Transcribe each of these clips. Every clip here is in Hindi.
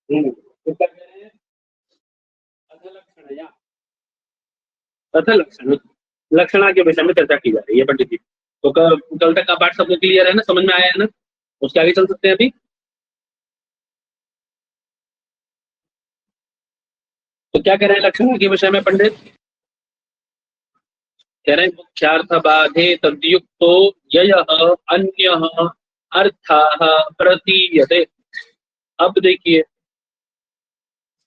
तो क्या कह रहे हैं? अधलक्षण या अधलक्षण लक्षणा के विषय में चर्चा की जा रही है पंडित जी। तो कल तक का पाठ सबको क्लियर है ना, समझ में आया है ना? उसके आगे चल सकते हैं अभी। तो क्या कह रहे हैं लक्षणा के विषय में पंडित? कह रहे हैं मुख्यार्थ बाधे तद्युक्तो ययः अन्यः अर्थाः प्रतीयते। अब देखिए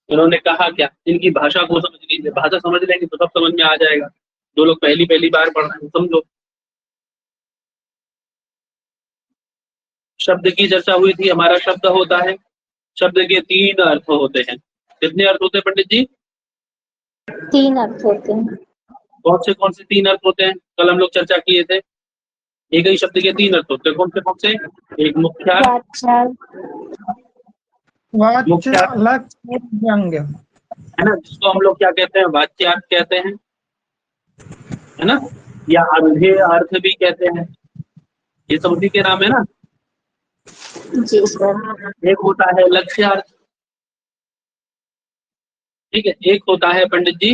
उन्होंने कहा क्या, इनकी भाषा को समझ लीजिए, भाषा समझ लेंगे तो सब समझ में आ जाएगा। जो लोग पहली पहली बार पढ़ रहे हैं समझो। शब्द की चर्चा हुई थी, हमारा शब्द होता है, शब्द के तीन अर्थ होते हैं। कितने अर्थ होते हैं पंडित जी? 3 अर्थ होते हैं। कौन से 3 अर्थ होते हैं? कल हम लोग चर्चा किए थे। एक ही शब्द के 3 अर्थ होते हैं, कौन से? एक मुख्यार्थ, व्यंग्य है ना, जिसको हम लोग क्या कहते हैं, वाच्यार्थ कहते हैं, है ना, या अभिधेय अर्थ भी कहते हैं। ये सब उसी के नाम है ना। जी सर। एक होता है लक्ष्यार्थ, ठीक है, एक होता है पंडित जी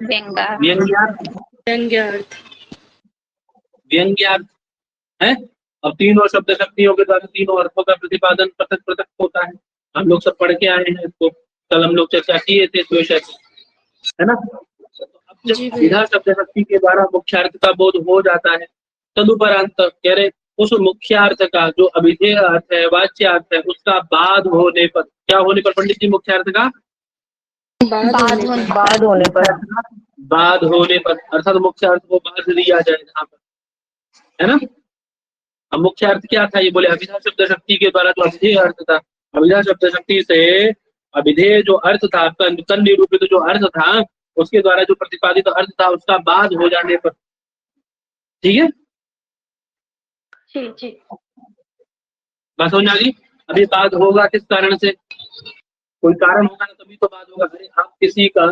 व्यंग्यार्थ। व्यंग्यार्थ है। अब तीनों शब्द शक्तियों के द्वारा तीनों अर्थों का प्रतिपादन पृथक पृथक होता है। हम लोग सब पढ़ के आए हैं इसको, कल हम लोग चर्चा किए थे इस विषय पे, है ना। तो अब जब विधा शब्द शक्ति के द्वारा मुख्यार्थ का बोध हो जाता है, तदुपरांत कह रहे उस मुख्यार्थ का जो अभिधेय अर्थ है, वाच्यार्थ है, उसका बाद होने पर, क्या होने पर पंडित जी? मुख्यार्थ का बाद होने पर बाद होने पर, अर्थात मुख्यार्थ को बाध दिया जाए जहाँ पर, है ना। अब मुख्यार्थ क्या था? ये बोले अभिधा शब्द शक्ति के द्वारा जो अभिधेय अर्थ था, अभिधा शब्द शक्ति से अभिधेय जो अर्थ था, आपका निरूपित जो अर्थ था, उसके द्वारा जो प्रतिपादित अर्थ था, उसका बाद हो जाने पर, ठीक है जी बात समझ आ गई। अभी बाद होगा किस कारण से? कोई कारण होगा ना तभी तो बाद होगा। अरे आप किसी का,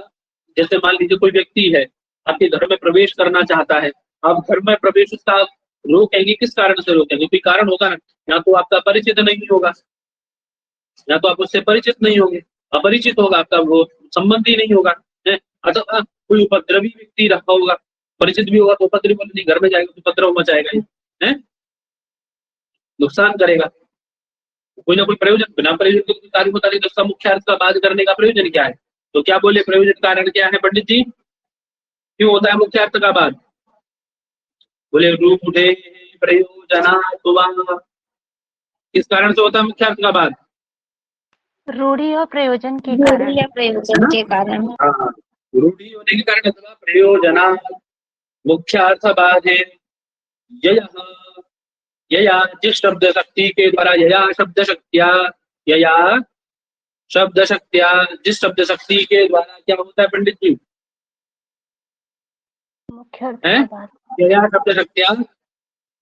जैसे मान लीजिए कोई व्यक्ति है आपके घर में प्रवेश करना चाहता है, आप घर में प्रवेश उसका रोकेंगे, किस कारण से रोकेंगे? कोई कारण होगा ना। या तो आपका परिचित नहीं होगा, या तो आप उससे परिचित नहीं होंगे, अपरिचित होगा, आपका वो संबंधी नहीं होगा, है, अथवा कोई उपद्रवी व्यक्ति रखा होगा, परिचित भी होगा तो उपद्रवी घर में जाएगा तो उपद्रव मचाएगा, है, नुकसान करेगा। कोई ना कोई प्रयोजन, बिना प्रयोजन के कार्य होता नहीं, तो उसका मुख्य अर्थ का बात करने का प्रयोजन क्या है? तो क्या बोले प्रयोजन कारण क्या है पंडित जी? क्यों होता है मुख्य अर्थ का बात? बोले रूढ़े प्रयोजना, किस कारण से होता है मुख्य अर्थ का बात? रूढ़ी और प्रयोजन के कारण। हाँ, रूढ़ी होने के कारण अथवा प्रयोजना मुख्य अर्थ बाधे यया जिस शब्द शक्ति के द्वारा, यया शब्द शक्तिया, यया शब्द शक्तिया, जिस शब्द शक्ति के द्वारा क्या होता है पंडित जी? यया शब्द शक्तिया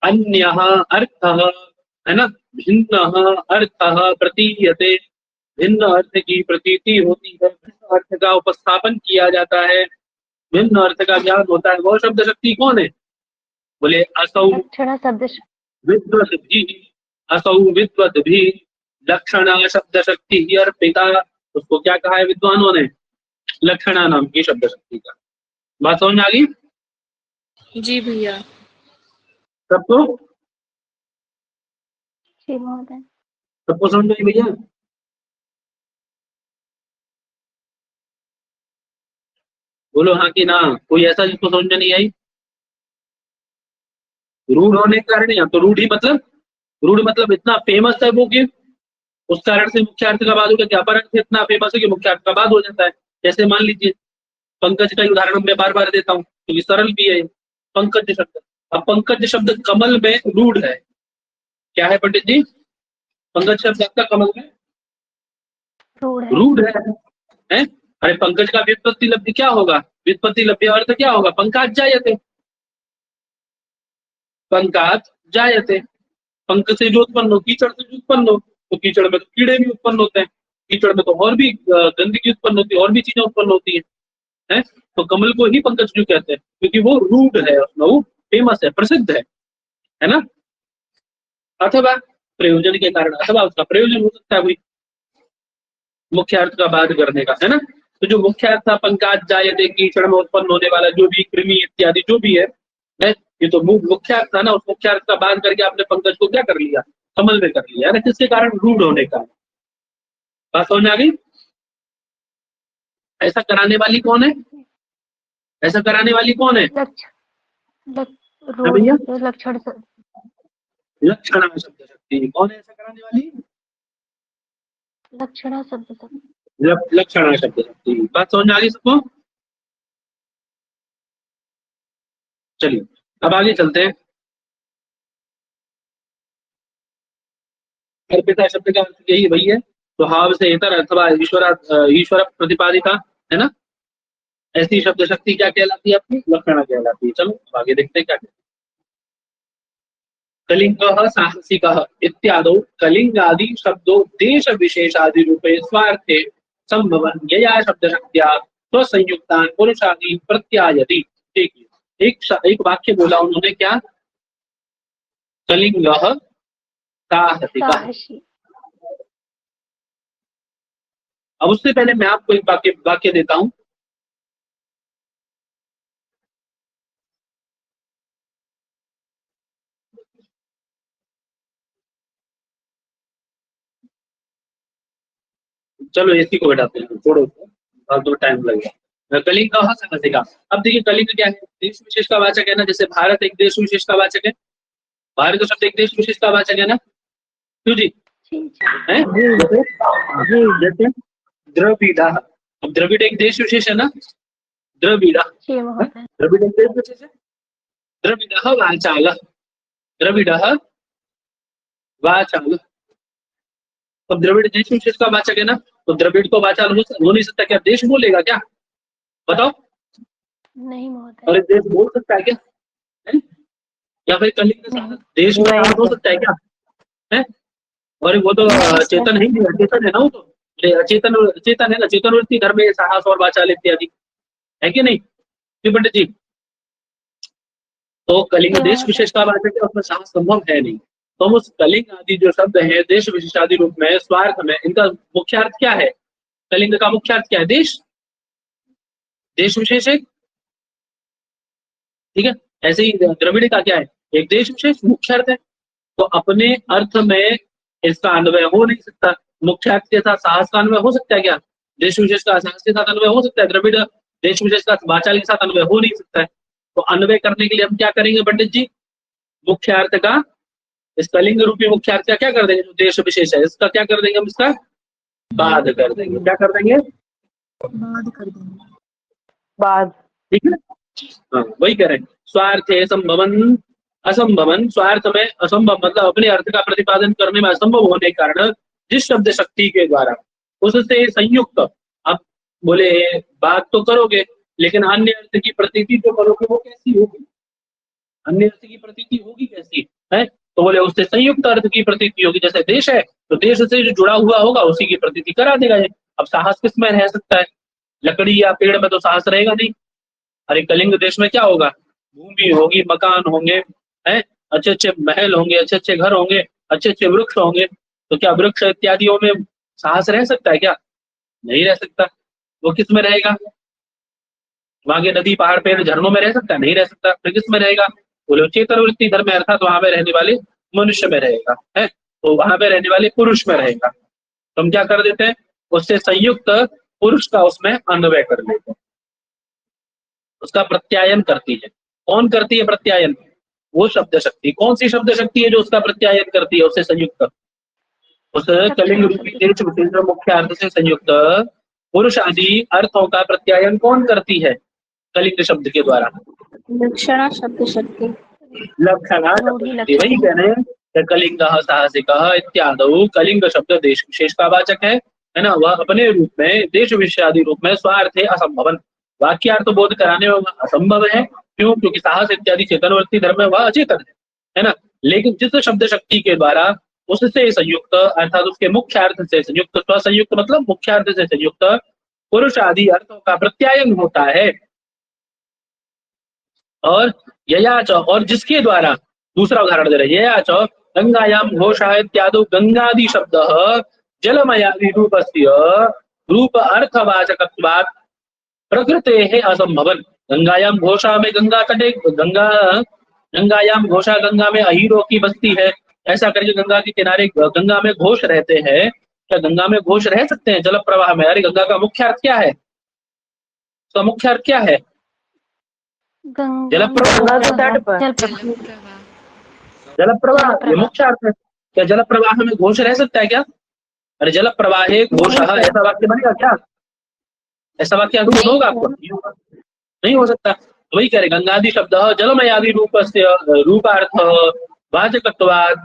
अन्यः अर्थः, है ना, भिन्न अर्थः प्रतीयते, भिन्न अर्थ की प्रतीति होती है, भिन्न अर्थ का उपस्थापन किया जाता है, भिन्न अर्थ का ज्ञान होता है। वो शब्द शक्ति कौन है? बोले असौ विद्वत भी, असौ विद्वत भी लक्षणा शब्द शक्ति ही अर्पिता। उसको क्या कहा है विद्वानों ने? लक्षणा नाम की शब्द शक्ति का। बात समझ आ गई? जी भैया। सबको सबको समझ आई भैया? बोलो हाँ कि ना। कोई ऐसा जिसको समझ में नहीं आई? रूढ़ होने के कारण, या तो रूढ़ी मतलब, रूढ़ मतलब इतना फेमस है वो कि उस कारण से मुख्य अर्थ का बाद हो गया। क्या अर्थ इतना फेमस है कि मुख्य अर्थ का बाद हो जाता है। जैसे मान लीजिए पंकज का उदाहरण मैं बार बार देता हूँ क्योंकि सरल भी है पंकज शब्द। अब पंकज शब्द कमल में रूढ़ है। क्या है पंडित जी? पंकज शब्द आपका कमल में रूढ़ है? अरे पंकज का व्युत्पत्ति लब्धि क्या होगा? व्युत्पत्ति लब्धि अर्थ क्या होगा? पंकाज जायते, पंकाज जायते। पंक से जो उत्पन्न हो, कीचड़ से जो उत्पन्न हो, तो कीचड़ में तो कीड़े भी उत्पन्न होते हैं, कीचड़ में तो और भी गंदगी उत्पन्न होती है, और भी चीजें उत्पन्न होती है? तो कमल को ही पंकज क्यों कहते हैं? क्योंकि वो रूढ़ है, वो फेमस है, प्रसिद्ध है ना। अथवा प्रयोजन के कारण, अथवा उसका प्रयोजन हो सकता है कोई, मुख्य अर्थ का बाध करने का, है ना। तो जो मुख्य अर्थ था पंकाज जायते की क्षण में उत्पन्न होने वाला जो भी कृमि इत्यादि जो भी है, ये तो मुख्य अर्थ था ना। उस मुख्य अर्थ का बाध करके आपने पंकज को क्या कर लिया, कमल में कर लिया, है ना। किसके कारण, रूढ़ होने का। बात समझ आ गई। ऐसा कराने वाली कौन है, ऐसा कराने वाली कौन है, भैया लक्षण लक्षणा शब्द शक्ति। कौन है ऐसा कराने वाली, लक्षणा शब्द शक्ति। लक्षणा शब्द शक्ति। बात समझ में आ गई सबको। चलिए अब आगे चलते हैं। अर्पिता शब्द का अर्थ यही वही है, तो हाव से इतर अथवा ईश्वर प्रतिपादिका, है ना। ऐसी शब्द शक्ति क्या कहलाती है, अपनी लक्षणा कहलाती है। चलो अब आगे देखते हैं क्या कहते हैं। कलिंगः साहसिकः इत्यादौ कलिंगादि शब्दों देश विशेषादि रूपे स्वार्थे संभवन यया शब्द शक्त्या स्वसंयुक्तान पुरुषादि प्रत्यायति। देखिए एक वाक्य बोला उन्होंने, क्या, कलिंगः साहसिकः। अब उससे पहले मैं आपको एक वाक्य देता हूं। चलो इसी को बैठाते हैं, छोड़ो तो टाइम लगेगा। कलिंग का साहसिका। अब देखिए कलिंग क्या है, देश विशेष का वाचक है ना। जैसे भारत एक देश विशेष का वाचक है, भारत शब्द एक देश विशेष का वाचक है ना, क्यों जी, है। जैसे द्रविड़ा, अब द्रविड़ एक देश विशेष है ना, द्रविड़ा, द्रविड़ एक देश विशेष है। द्रविड़ वाचाल, द्रविड़ वाचाल। अब द्रविड़ देश विशेष का वाचक है ना, तो द्रविड़ तो वाचाल हो नहीं सकता, क्या देश बोलेगा क्या, बताओ। नहीं महोदय। और देश बोल सकता है क्या, है? या फिर कलिंग देश में हो सकता है क्या, है। और वो तो चेतन ही नहीं, अचेतन है ना वो तो, अचेतन चेतन है ना, चेतन वृत्ति धर्म में साहस और वाचाल इत्यादि, है कि नहीं पंडित जी। तो कलिंग देश विशेष का वाचक है, उसमें साहस संभव है नहीं। तो उस कलिंग आदि जो शब्द है देश विशेषादि रूप में स्वार्थ में, इनका मुख्य अर्थ क्या है, कलिंग का मुख्य अर्थ क्या है, देश, देश विशेष है, ठीक है। ऐसे ही द्रविड़ का क्या है, एक देश विशेष मुख्य अर्थ है। तो अपने अर्थ में इसका अन्वय हो नहीं सकता। मुख्य अर्थ के साथ साहस का अन्वय हो सकता है क्या, देश विशेष का साहस के साथ अन्वय हो सकता है, द्रविड़ देश विशेष का वाचाल के साथ अन्वय हो नहीं सकता है। तो अन्वय करने के लिए हम क्या करेंगे पंडित जी, मुख्य अर्थ का, इस कलिंग रूपी मुख्य अर्थ का क्या कर देंगे, जो देश विशेष है इसका क्या कर देंगे हम, इसका बाध कर देंगे। क्या कर देंगे, बाध कर देंगे, बाध, ठीक है। हाँ वही कह रहे हैं, स्वार्थ है संभवन असंभवन। स्वार्थ में असंभव मतलब अपने अर्थ का प्रतिपादन करने में असंभव होने के कारण जिस शब्द शक्ति के द्वारा उससे संयुक्त, अब बोले बात तो करोगे लेकिन अन्य अर्थ की प्रतीति जो करोगे वो कैसी होगी, अन्य अर्थ की प्रतीति होगी कैसी है, तो बोले उससे संयुक्त अर्थ की प्रतीति होगी। जैसे देश है तो देश से जो जुड़ा हुआ होगा उसी की प्रतीति करा देगा ये। अब साहस किस में रह सकता है, लकड़ी या पेड़ में तो साहस रहेगा नहीं। अरे कलिंग देश में क्या होगा, भूमि होगी, मकान होंगे, हैं, अच्छे अच्छे महल होंगे, अच्छे अच्छे घर होंगे, अच्छे अच्छे वृक्ष होंगे। तो क्या वृक्ष इत्यादियों में साहस रह सकता है क्या, नहीं रह सकता। वो किस में रहेगा, वहां के नदी पहाड़ पेड़ झरनों में रह सकता है, नहीं रह सकता। फिर किस में रहेगा, बोले चेतन वृत्ति धर्म में, अर्थात वहां पे रहने वाले मनुष्य में रहेगा, है, तो वहां पे रहने वाले पुरुष में रहेगा। तो हम क्या कर देते हैं, उससे संयुक्त पुरुष का उसमें अन्वय कर लेते हैं, उसका प्रत्यायन करती है। कौन करती है प्रत्यायन, वो शब्द शक्ति। कौन सी शब्द शक्ति है जो उसका प्रत्यायन करती है, उससे संयुक्त, उस कलिंग रूपी देश विशेष मुख्य अर्थ से संयुक्त पुरुष आदि अर्थों का प्रत्यायन कौन करती है, कलिंग शब्द के द्वारा, लक्षणा शब्द शक्ति। लक्षणा शब्द शक्ति। वही कह रहे हैं कलिंग साहसिक इत्यादि, कलिंग शब्द देश विशेष का वाचक है ना। वह अपने रूप में देश विशेषादि रूप में स्वार्थ असंभवन, वाक्यार्थ बोध कराने में असंभव है। क्यों, क्योंकि साहस इत्यादि चेतनवर्ती धर्म में वह अचेतन है ना। लेकिन जिस शब्द शक्ति के द्वारा उससे संयुक्त अर्थात उसके मुख्य अर्थ से संयुक्त, स्वसंयुक्त मतलब मुख्य अर्थ से संयुक्त पुरुष आदि अर्थों का प्रत्यायन होता है। और ययाच, और जिसके द्वारा, दूसरा उदाहरण दे रहे, ययाच गंगायाम घोषा इत्यादि, गंगादि शब्द जलमयादि रूपस्य रूप अर्थवाचकत्वात् प्रकृतेः असंभवन्। गंगायाम घोषा में गंगा तटे गंगायाम घोषा, गंगा में अहीरों की बस्ती है, ऐसा करके गंगा के किनारे गंगा में घोष रहते हैं। क्या गंगा में घोष रह सकते हैं जल प्रवाह में? अरे गंगा का मुख्य अर्थ क्या है? उसका मुख्य अर्थ क्या है? जल प्रवाह। जल प्रवाह। जल प्रवाह। जल प्रवाह ये मुख्य अर्थ है। क्या जल प्रवाह में घोष रह सकता है क्या? अरे जल प्रवाहे घोषः, ऐसा वाक्य बनेगा क्या? ऐसा वाक्य अनुकूल होगा आपको? नहीं हो सकता। तो वही कह रहे गंगादि शब्द जलमयादि रूपस्य रूपार्थ वाचकत्वात्,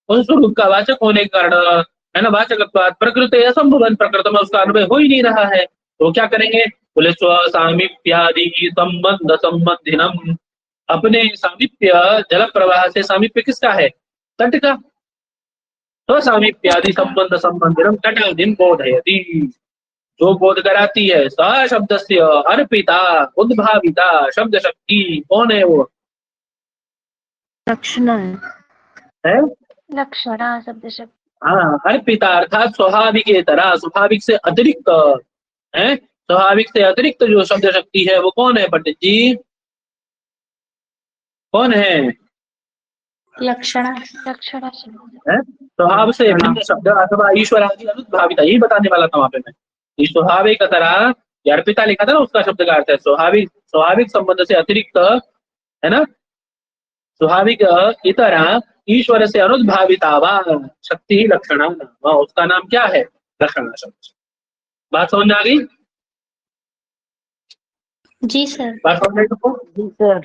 उस रूप का वाचक होने के कारण है ना, वाचकत्वात् प्रकृति असंभवन, प्रकृति में उसका अन्वय हो ही नहीं रहा है। तो क्या करेंगे? बोले स्व सामीप्यादि संबंध संबंधिनम, अपने सामीप्य जल प्रवाह से सामीप्य किसका है? तट का। तो सामीप्यादि संबंध संबंधिनम तटादिम बोधयति, जो बोध कराती है। स शब्द से अर्पिता उद्भाविता शब्द शक्ति कौन है? वो लक्षणा है लक्षणा शब्द शक्ति। हाँ, अर्पिता अर्थात स्वाभाविकेतरा, स्वाभाविक से अतिरिक्त है। स्वाभाविक से अतिरिक्त जो शब्द शक्ति है वो कौन है पंडित जी? कौन है? लक्षणा लक्षणा शब्द है स्वभाव से भिन्न शब्द अथवा ईश्वर आदि अनुद्भाविता, यही बताने वाला था वहां पे मैं। ये स्वाभाविक तरह अर्पिता लिखा था ना, उसका शब्द का अर्थ है स्वाभाविक, स्वाभाविक संबंध से अतिरिक्त है ना, स्वाभाविक इतरा ईश्वर से अनुद्भाविता वा शक्ति ही लक्षणा, उसका नाम क्या है? लक्षणा शब्द। बात समझ में आ गई? जी सर। बात समझ में आई तुमको? जी सर।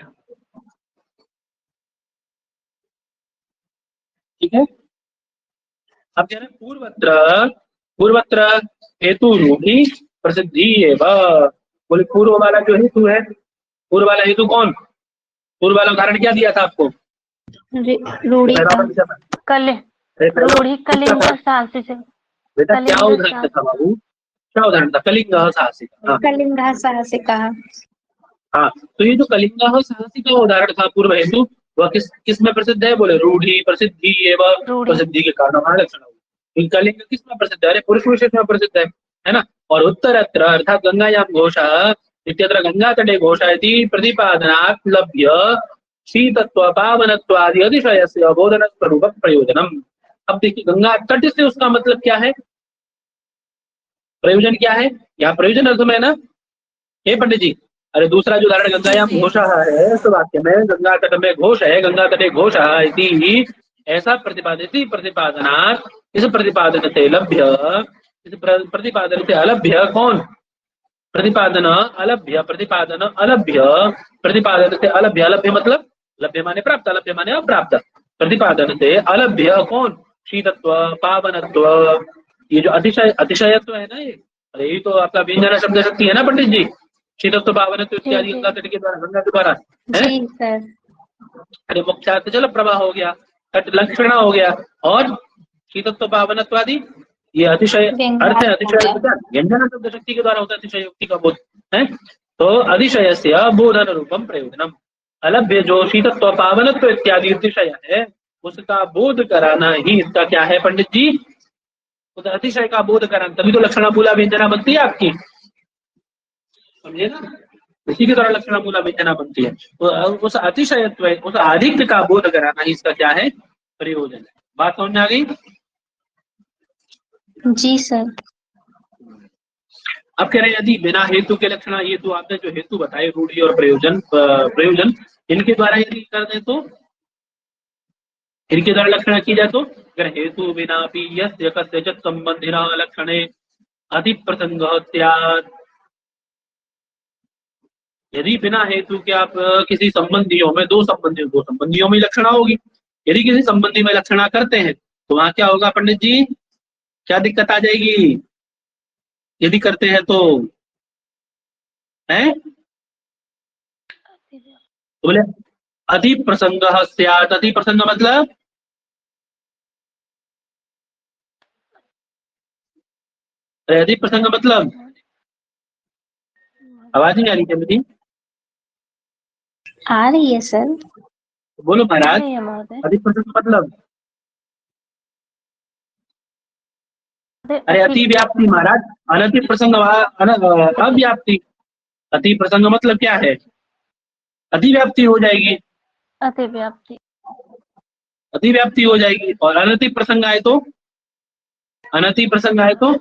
ठीक है। अब कह रहे पूर्वत्र, पूर्वत्र हेतु रूढ़ी प्रसिद्धि एवं। बोले पूर्व वाला जो हेतु है, पूर्व वाला हेतु कौन? पूर्व वाला उदाहरण क्या दिया था आपको? रूढ़ी कल रूढ़ी कलिंग साहसी से। बेटा क्या उदाहरण था बाबू? क्या उदाहरण था? कलिंग साहसिका। कलिंग साहसिका। हाँ, तो ये जो कलिंग साहसिका उदाहरण था पूर्व हेतु, वह किस में प्रसिद्ध है? बोले रूढ़ी प्रसिद्धि एवं, प्रसिद्धि के कारण लक्षण। कलिंग किस में प्रसिद्ध है? अरे पुरुष विशेष में प्रसिद्ध है ना। और उत्तरत्र अर्थात गंगायाम घोषः इत्यत्र गंगा तटे घोषः इति प्रतिपादनात् लभ्य शीतत्व पावनत्वादि अतिशयस्य अबोधन स्वरूप प्रयोजनम। अब देखिए गंगा तट से उसका मतलब क्या है? प्रयोजन क्या है? यहाँ प्रयोजन अर्थ में ना हे पंडित जी। अरे दूसरा जो उदाहरण गंगायाम घोषः है, इस वाक्य में गंगा तट में घोष है, गंगा तटे घोषः इति ऐसा प्रतिपादित प्रतिपादनात्, इस प्रतिपादन से लभ्य, इस प्रतिपादन से अलभ्य कौन? प्रतिपादन अलभ्य, प्रतिपादन अलभ्य, प्रतिपादन से अलभ्य, अलभ्य मतलब लभ्य माने प्राप्त, अलभ्य माने अप्राप्त। प्रतिपादन से अलभ्य कौन? शीतत्व पावनत्व, ये जो अतिशय अतिशयत्व है ना, ये अरे ये तो आपका व्यंजन शब्द शक्ति है ना पंडित जी। शीतत्व पावनत्व इत्यादि गंगा तट के द्वारा, गंगा के द्वारा है। अरे मुख्यार्थ जल प्रवाह हो गया, तट लक्षणा हो गया, और शीतत्व पावनत्व आदि ये अतिशय अर्थ है। अतिशय व्यंजन शब्द शक्ति के द्वारा होता है अतिशय युक्ति का बोध है। तो अतिशय से बोधन रूपम प्रयोजनम, अलभ्य जो शीतत्व पावनत्व इत्यादि अतिशय है उसका बोध कराना ही इसका क्या है पंडित जी? उस अतिशय का बोध कराना, तभी तो लक्षणा मूला व्यंजना बनती है आपकी, समझे ना। इसी के द्वारा लक्षणा मूला व्यंजना बनती है। उस अतिशयत्व, उस अधिक का बोध कराना ही इसका क्या है? प्रयोजन है। बात समझ में आ गई? जी सर। अब कह रहे हैं यदि बिना हेतु के लक्षण, ये तो आपने जो हेतु बताए रूढ़ी और प्रयोजन, प्रयोजन इनके द्वारा यदि कर दे तो, इनके द्वारा लक्षण की जाए तो, अगर हेतु बिना भी यस्य कस्यचित् संबंधिना लक्षणे अति प्रसंग स्यात्, यदि बिना हेतु के आप किसी संबंधियों में, दो संबंधियों में लक्षणा होगी। यदि किसी संबंधी में लक्षणा करते हैं तो वहां क्या होगा पंडित जी? क्या दिक्कत आ जाएगी यदि करते हैं तो? है तो बोले अति प्रसंग स्यात्। अति प्रसंग मतलब अति प्रसंग मतलब आवाज नहीं आ रही क्या मेरी? आ रही है सर। बोलो महाराज, अति प्रसंग मतलब अरे अति व्याप्ति महाराज, अनति प्रसंग अव्याप्ति। अति प्रसंग मतलब क्या है? अति व्याप्ति हो जाएगी, अतिव्याप्ति। अतिव्याप्ति हो जाएगी। और अनति प्रसंग आए तो, अनति प्रसंग आए तो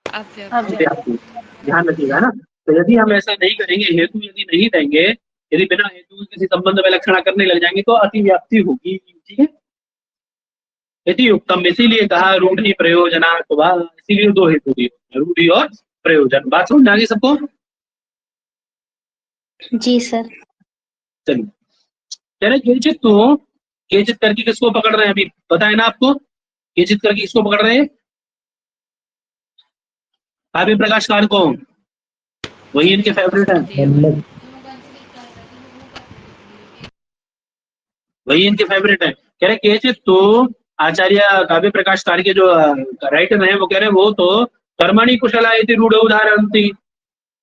अव्याप्ति। ध्यान रखिएगा ना। तो यदि हम ऐसा नहीं करेंगे, हेतु यदि नहीं देंगे, यदि बिना हेतु किसी संबंध में लक्षणा करने लग जाएंगे तो अतिव्याप्ति होगी। ठीक है, यदि उत्तम, इसीलिए कहा रूढ़ि प्रयोजना, इसीलिए दो हेतु दिए, रूढ़ि और प्रयोजन। बात समझ आ गई सबको? जी सर। चलिए, कह रहे केचित तो, केचित करके किसको पकड़ रहे हैं? अभी पता है ना आपको, केचित करके किसको पकड़ रहे हैं? काव्य प्रकाशकार को, वही इनके फेवरेट है, वही इनके फेवरेट है। कह रहे केचित तो आचार्य काव्य प्रकाशकार के जो राइटर हैं वो कह रहे हैं वो तो कर्मणि कुशला इति रूढ़ उदाहरणति,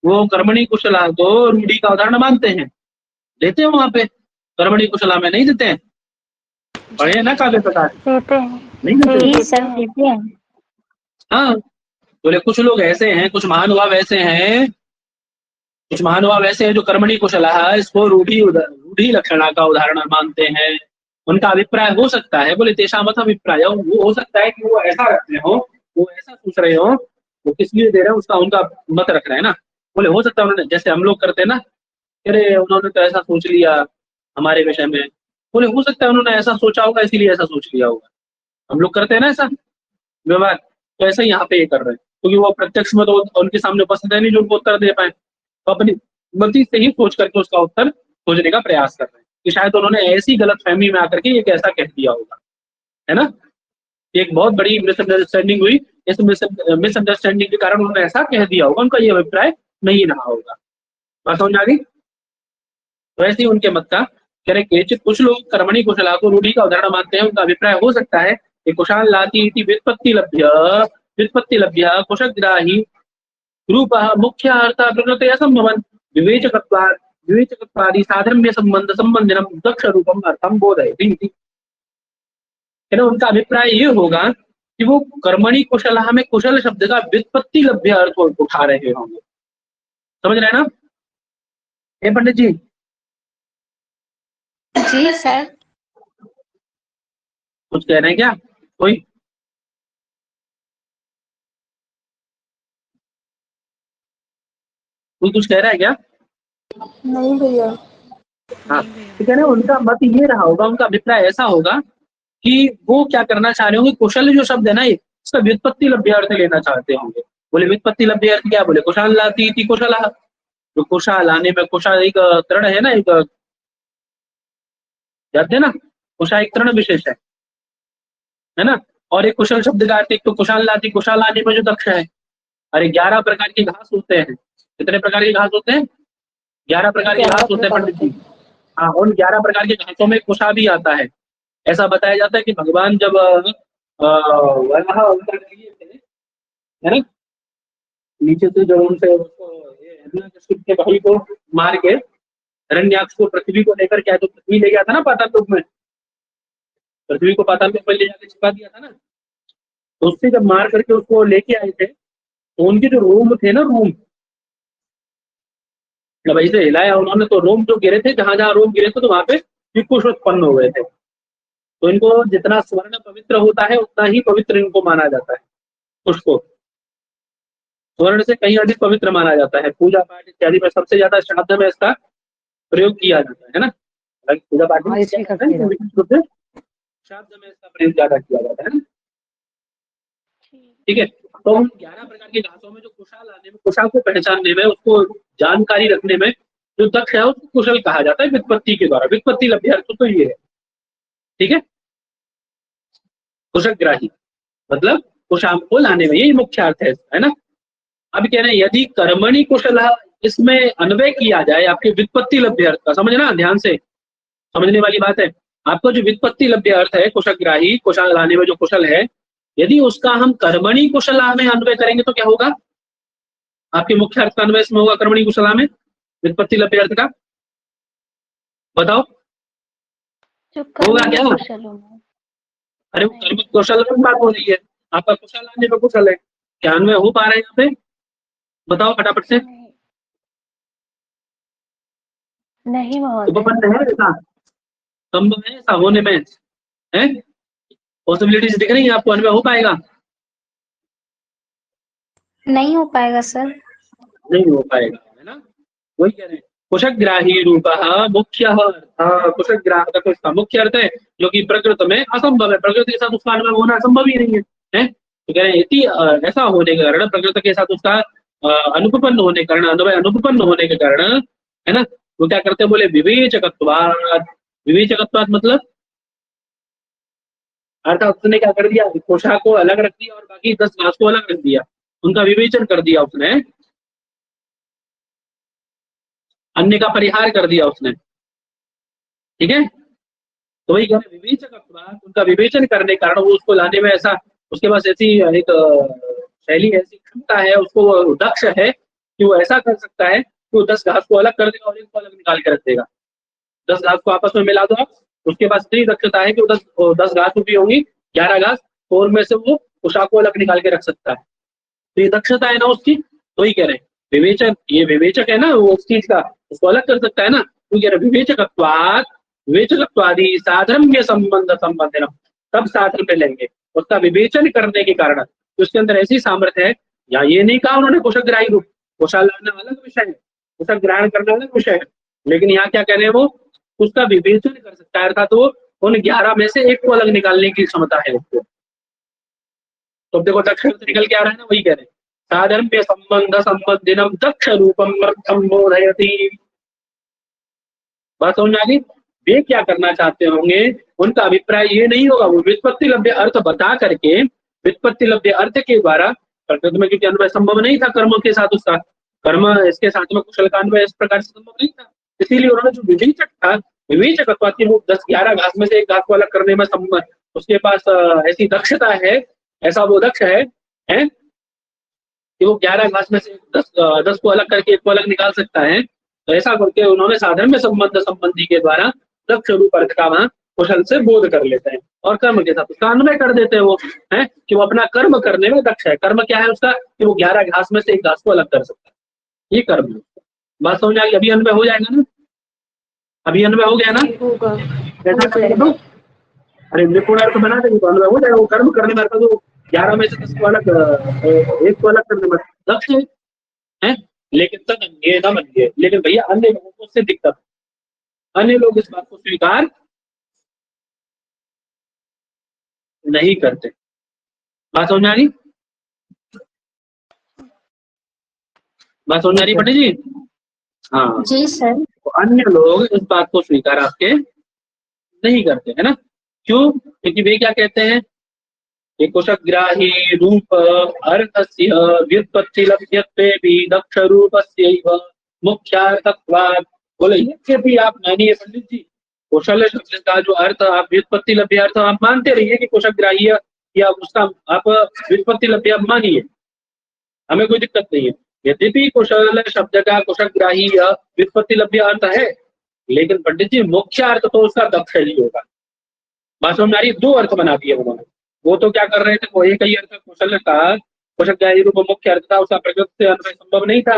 वो कर्मणि कुशला तो रूढ़ि का उदाहरण मानते हैं। देते हैं वहां पे कर्मणि कुशला में, नहीं देते हैं? पढ़े ना काव्य प्रकाश? देते हैं। नहीं देते? जी सर देते हैं। हाँ, बोले कुछ लोग ऐसे हैं, कुछ महानुभाव ऐसे हैं, कुछ महानुभाव ऐसे हैं जो कर्मणि कुशला इसको रूढ़ि लक्षणा का उदाहरण मानते हैं। उनका अभिप्राय हो सकता है, बोले तेषा मत अभिप्राय, वो हो सकता है कि वो ऐसा रखते हो, वो ऐसा सोच रहे हो, वो किस लिए दे रहे हैं उसका उनका मत रख रहे हैं ना। बोले हो सकता है उन्होंने, जैसे हम लोग करते हैं ना, अरे उन्होंने तो ऐसा सोच लिया हमारे विषय में, बोले हो सकता है उन्होंने ऐसा सोचा होगा इसीलिए ऐसा सोच लिया होगा। हम लोग करते हैं ना ऐसा व्यवहार, तो ऐसा यहाँ पे ये कर रहे हैं, क्योंकि वो प्रत्यक्ष में तो उनके सामने उपस्थित है नहीं जो उनको उत्तर दे पाए, तो अपनी मर्जी से ही सोच करके उसका उत्तर खोजने का प्रयास कर रहे हैं कि शायद उन्होंने ऐसी गलत फहमी में आकर के ये कैसा कह दिया होगा, है ना। एक बहुत बड़ी मिसअंडरस्टैंडिंग हुई, इस मिसअंडरस्टैंडिंग के कारण उन्होंने ऐसा कह दिया होगा, उनका ये अभिप्राय नहीं रहा होगा। बात समझ आ गई? तो ऐसे ही उनके मत का कह रहे केचित, कुछ लोग कर्मणि कुशला को रूढ़ि का उदाहरण मानते हैं। उनका अभिप्राय हो सकता है कि कुशाल लाती व्युत्पत्ति लभ्य कुशग्राही रूप मुख्य अर्थ प्रकृति असंभवन विवेचकत्वादि साधर्म्य संबंधिनम दक्ष रूपम अर्थम बोधयति। उनका अभिप्राय ये होगा कि वो कर्मणि कुशला में कुशल शब्द का व्युत्पत्ति लभ्य अर्थ उठा रहे होंगे। समझ रहे हैं ना ये पंडित जी? जी सर। कुछ कह रहे हैं क्या कोई? कोई कुछ कह रहा है क्या? नहीं भैया। हाँ, तो कह रहे हैं उनका मत ये रहा होगा, उनका अभिप्राय ऐसा होगा कि वो क्या करना चाह रहे होंगे, कुशल जो शब्द है ना, ये उसका व्युत्पत्ति लभ्य अर्थ लेना चाहते होंगे। बोले व्युत्पत्ति लभ्य अर्थ क्या? बोले कुशाल लाती थी कुशला, तो कुशाल आने में, कुशाल एक तृण है ना, एक जानते हैं ना, कुशा एक तृण विशेष है ना। और एक कुशल शब्द का अर्थ, एक तो कुशाल लाती, कुशाल आने में जो दक्ष है। अरे 11 प्रकार के घास होते हैं। कितने प्रकार के घास होते हैं? 11 प्रकार के घास होते हैं पंडित जी। हाँ, उन 11 प्रकार के घासों में कुशा भी आता है। ऐसा बताया जाता है कि भगवान जब वराह अवतार लिए थे, है ना, नीचे से जब उनसे उसको हिरण्यकश्यप के भाई को मार के हिरण्याक्ष को पृथ्वी को लेकर के आया, तो पृथ्वी ले गया था ना पाताल लोक में, पृथ्वी को पाताल लोक में ले जाकर छिपा दिया था ना। तो उससे जब मार करके उसको लेके आए थे, तो उनके जो रोम थे ना, रोम जब ऐसे हिलाया उन्होंने, तो रोम जो गिरे थे, जहां जहां रोम गिरे थे, तो वहां पे कुश उत्पन्न हो गए थे। तो इनको जितना स्वर्ण पवित्र होता है उतना ही पवित्र इनको माना जाता है। कुश को स्वर्ण से कहीं अधिक पवित्र माना जाता है। पूजा पाठ इत्यादि में सबसे ज्यादा श्राद्ध में इसका प्रयोग किया जाता है ना। पूजा पाठ में श्राद्ध में इसका प्रयोग ज्यादा किया जाता है ना। ठीक है, तो 11 प्रकार के घासों में जो कुशा लाने में, कुशा को पहचानने में, उसको जानकारी रखने में जो दक्ष है उसको कुशल कहा जाता है व्युत्पत्ति के द्वारा। व्युत्पत्ति लभ्य अर्थ तो ये है, ठीक है, कुशग्राही मतलब कुशाम को लाने में, यही मुख्य अर्थ है ना। अब कह रहे हैं यदि कर्मणि कुशल इसमें अन्वय किया जाए आपके व्युत्पत्ति लभ्य अर्थ का, समझना ध्यान से, समझने वाली बात है। आपको जो व्युत्पत्ति लभ्य अर्थ है कुशग्राही, कुशल लाने में जो कुशल है, यदि उसका हम कर्मणि कुशला में अन्वय करेंगे तो क्या होगा? आपके मुख्य अर्थ का अन्वय इसमें होगा कर्मणि कुशला में व्युत्पत्ति लभ्य अर्थ का, बताओ होगा क्या? अरे वो कर्म कुशल बात हो रही है। आपका कुशल आने पे कुशल है, क्या अन्वय हो पा रहा है यहाँ पे? बताओ फटाफट से। नहीं महोदय। उपपन्न है ऐसा, संभव है ऐसा होने में, है पॉसिबिलिटीज दिख रही है आपको, अन्वय हो पाएगा? नहीं हो पाएगा सर। नहीं हो पाएगा, है ना, वही कह रहे हैं। कुशग्राही रूप मुख्य, कुशग्राह का इसका मुख्य अर्थ है जो कि प्रकृति में असंभव है, प्रकृति के साथ उसका अन्वय होना असंभव ही नहीं है, है? तो कह रहे हैं ऐसा होने के कारण, प्रकृति के साथ उसका अनुपपन्न होने के कारण, अन्वय अनुपपन्न होने के कारण, है ना, वो क्या करते हैं, बोले विवेचकत्वात्। विवेचकत्वात् मतलब अर्थात उसने क्या कर दिया, कोशा को अलग रख दिया और बाकी 10 घास को अलग रख दिया, उनका विवेचन कर दिया उसने, अन्य का परिहार कर दिया उसने, ठीक है। तो वही कह रहे विवेचकत्वात्, उनका विवेचन करने के कारण वो उसको लाने में ऐसा, उसके पास ऐसी एक शैली, ऐसी क्षमता है, उसको वो दक्ष है कि वो ऐसा कर सकता है कि वो 10 घास को अलग कर देगा और एक को अलग निकाल के रख देगा। 10 घास को आपस में मिला दो आप, उसके पास इतनी दक्षता है कि वो 10 घास भी होंगी, 11 घास, तो उनमें से वो उषा को अलग निकाल के रख सकता है। तो ये दक्षता है ना उसकी, तो ही कह रहे हैं विवेचन, ये विवेचक है ना वो उस चीज का, उसको अलग कर सकता है ना, तो कह रहे विवेचकत्वात्, विवेचकत्वादि साधर्म्य संबंध संबंधनम, तब साधन पे लेंगे उसका विवेचन करने के कारण, तो उसके अंदर ऐसी सामर्थ्य है। या ये नहीं कहा उन्होंने कुशग्राही रूप, कुशल लाना अलग विषय है, कुशल ग्रहण करना अलग विषय है, लेकिन यहाँ क्या कह रहे हैं, वो उसका विवेचन कर सकता है, अर्थात वो उन 11 में से एक को अलग निकालने की क्षमता है उसको। तो देखो दक्ष निकल के आ रहा है ना, वही कह रहे हैं साधर्म्य संबंध संबंधिनम दक्ष रूपम अर्थम बोधयति। बात समझ आ गई? वे क्या करना चाहते होंगे, उनका अभिप्राय ये नहीं होगा, वो व्युत्पत्ति लभ्य अर्थ बता करके, व्युत्पत्ति लभ्य अर्थ के द्वारा, प्रकृति में क्योंकि अन्वय संभव नहीं था कर्म के साथ, उसका कर्म इसके साथ में कुशल का अन्वय इस प्रकार से संभव नहीं था, इसीलिए उन्होंने जो विवेचक था, विवेचकत्वात् की वो 10-11 घास में से एक घास को अलग करने में उसके पास ऐसी दक्षता है, ऐसा वो दक्ष है कि वो 11 घास में से 10 को अलग करके एक को अलग निकाल सकता है। तो ऐसा करके उन्होंने साधन में संबंध संबंधी के द्वारा दक्ष रूप अर्थ का वहां कुशल से बोध कर लेते हैं और कर्म के साथ उसका अन्वय कर देते हैं, वो है कि वो अपना कर्म करने में दक्ष है। कर्म क्या है उसका, कि वो 11 घास में से एक घास को अलग कर सकता है, ये कर्म है। बात समझ आ गई? अभी अन्वय हो जाएगा ना, अभी अन्वय हो गया ना, होगा। ऐसा करेंगे तो अरे निपुण अर्थ बना देंगे तो अन्वय हो जाएगा, वो कर्म करने में अर्थात वो 11 में से 10 को अलग, एक को अलग करने में दक्ष है। लेकिन तब अन्य न मन्ये, लेकिन भैया अन्य लोगों को उससे दिक्कत, अन्य लोग इस बात को स्वीकार नहीं करते। बात समझ आ रही? बात समझ आ रही पटेल जी? हाँ जी सर। तो अन्य लोग इस बात को स्वीकार आपके नहीं करते, है ना? क्यों? क्योंकि वे क्या कहते हैं, ये कुशग्राही रूप अर्थस्य व्युत्पत्ति लभ्यत्वे भी दक्ष रूपस्यैव मुख्यार्थत्वात्। बोले यद्यपि आप मानिए पंडित जी, कुशल शब्द का जो अर्थ आप व्युत्पत्ति लभ्य अर्थ आप मानते रहिए कि कुशग्राही या उसका आप व्युत्पत्ति लभ्य आप मानिए, हमें कोई दिक्कत नहीं है। यद्यपि कुशल शब्द का कुशग्राही व्युत्पत्ति लभ्य अर्थ है, लेकिन पंडित जी मुख्य अर्थ तो उसका दक्ष ही होगा। बात समझ आ रही? 2 अर्थ बना दिए उन्होंने। वो तो क्या कर रहे थे, वो एक ही अर्थ कुशल का कुशग्राही रूप मुख्य अर्थ था, उसका प्रकृति से अन्वय संभव नहीं था।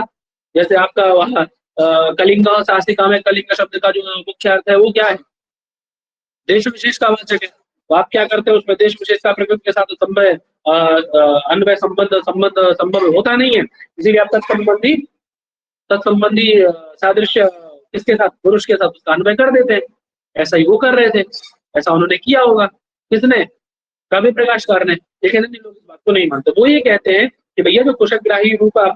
जैसे आपका वहाँ कलिंग शास्त्रिका में कलिंग शब्द का जो मुख्य अर्थ है वो क्या है, देश विशेष का वाचक है। तो आप क्या करते हो, उसमें देश विशेष का प्रकृति के साथ संभव अन्वय संबंध संभव होता नहीं है, इसीलिए आप तत्संबंधी सादृश्य किसके साथ, पुरुष के साथ उसका अन्वय कर देते हैं। ऐसा ही वो कर रहे थे, ऐसा उन्होंने किया होगा। किसने? कवि प्रकाशकार ने। लेकिन अन्य लोग इस बात को नहीं मानते, वो ये कहते हैं कि भैया जो कुशग्राही रूप आप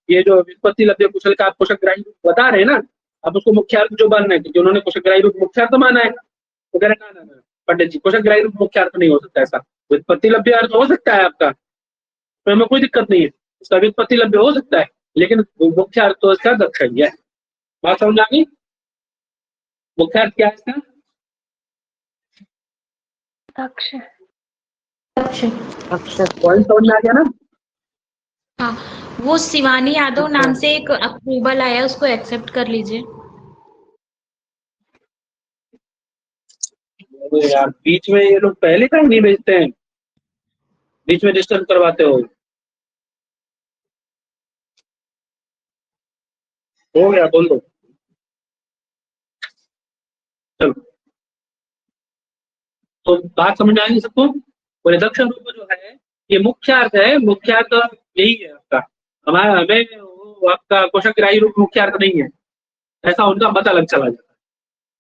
ये जो व्युत्पत्ति लभ्य कुशल का आप कुशग्राही रूप बता रहे हैं ना, आप उसको मुख्यार्थ जो मान रहे हैं, क्योंकि उन्होंने कुशग्राही रूप मुख्यार्थ माना है, तो कह रहे ना पंडित जी कुशग्राही रूप मुख्यार्थ नहीं हो सकता, ऐसा व्युत्पत्ति लभ्य अर्थ हो सकता है आपका, तो हमें कोई दिक्कत नहीं है, उसका व्युत्पत्ति लभ्य हो सकता है, लेकिन मुख्य अर्थ तो इसका दक्ष ही है। बात समझ आ गई? मुख्य अर्थ क्या है इसका? दक्ष। पॉइंट समझ में आ गया ना? हाँ, वो शिवानी यादव नाम से एक अप्रूवल आया, उसको एक्सेप्ट कर लीजिए। यार बीच में ये लोग पहले का ही नहीं भेजते हैं। बीच में डिस्टर्ब करवाते हो गया, बोल दो। चलो, तो बात समझ में आएगी सबको। बोले दक्षिण रूप जो है ये मुख्यार्थ है, मुख्यार्थ यही है आपका। हमारा हमें वो आपका कोशग्राही रूप मुख्यार्थ नहीं है, ऐसा उनका मत अलग चला जाता है।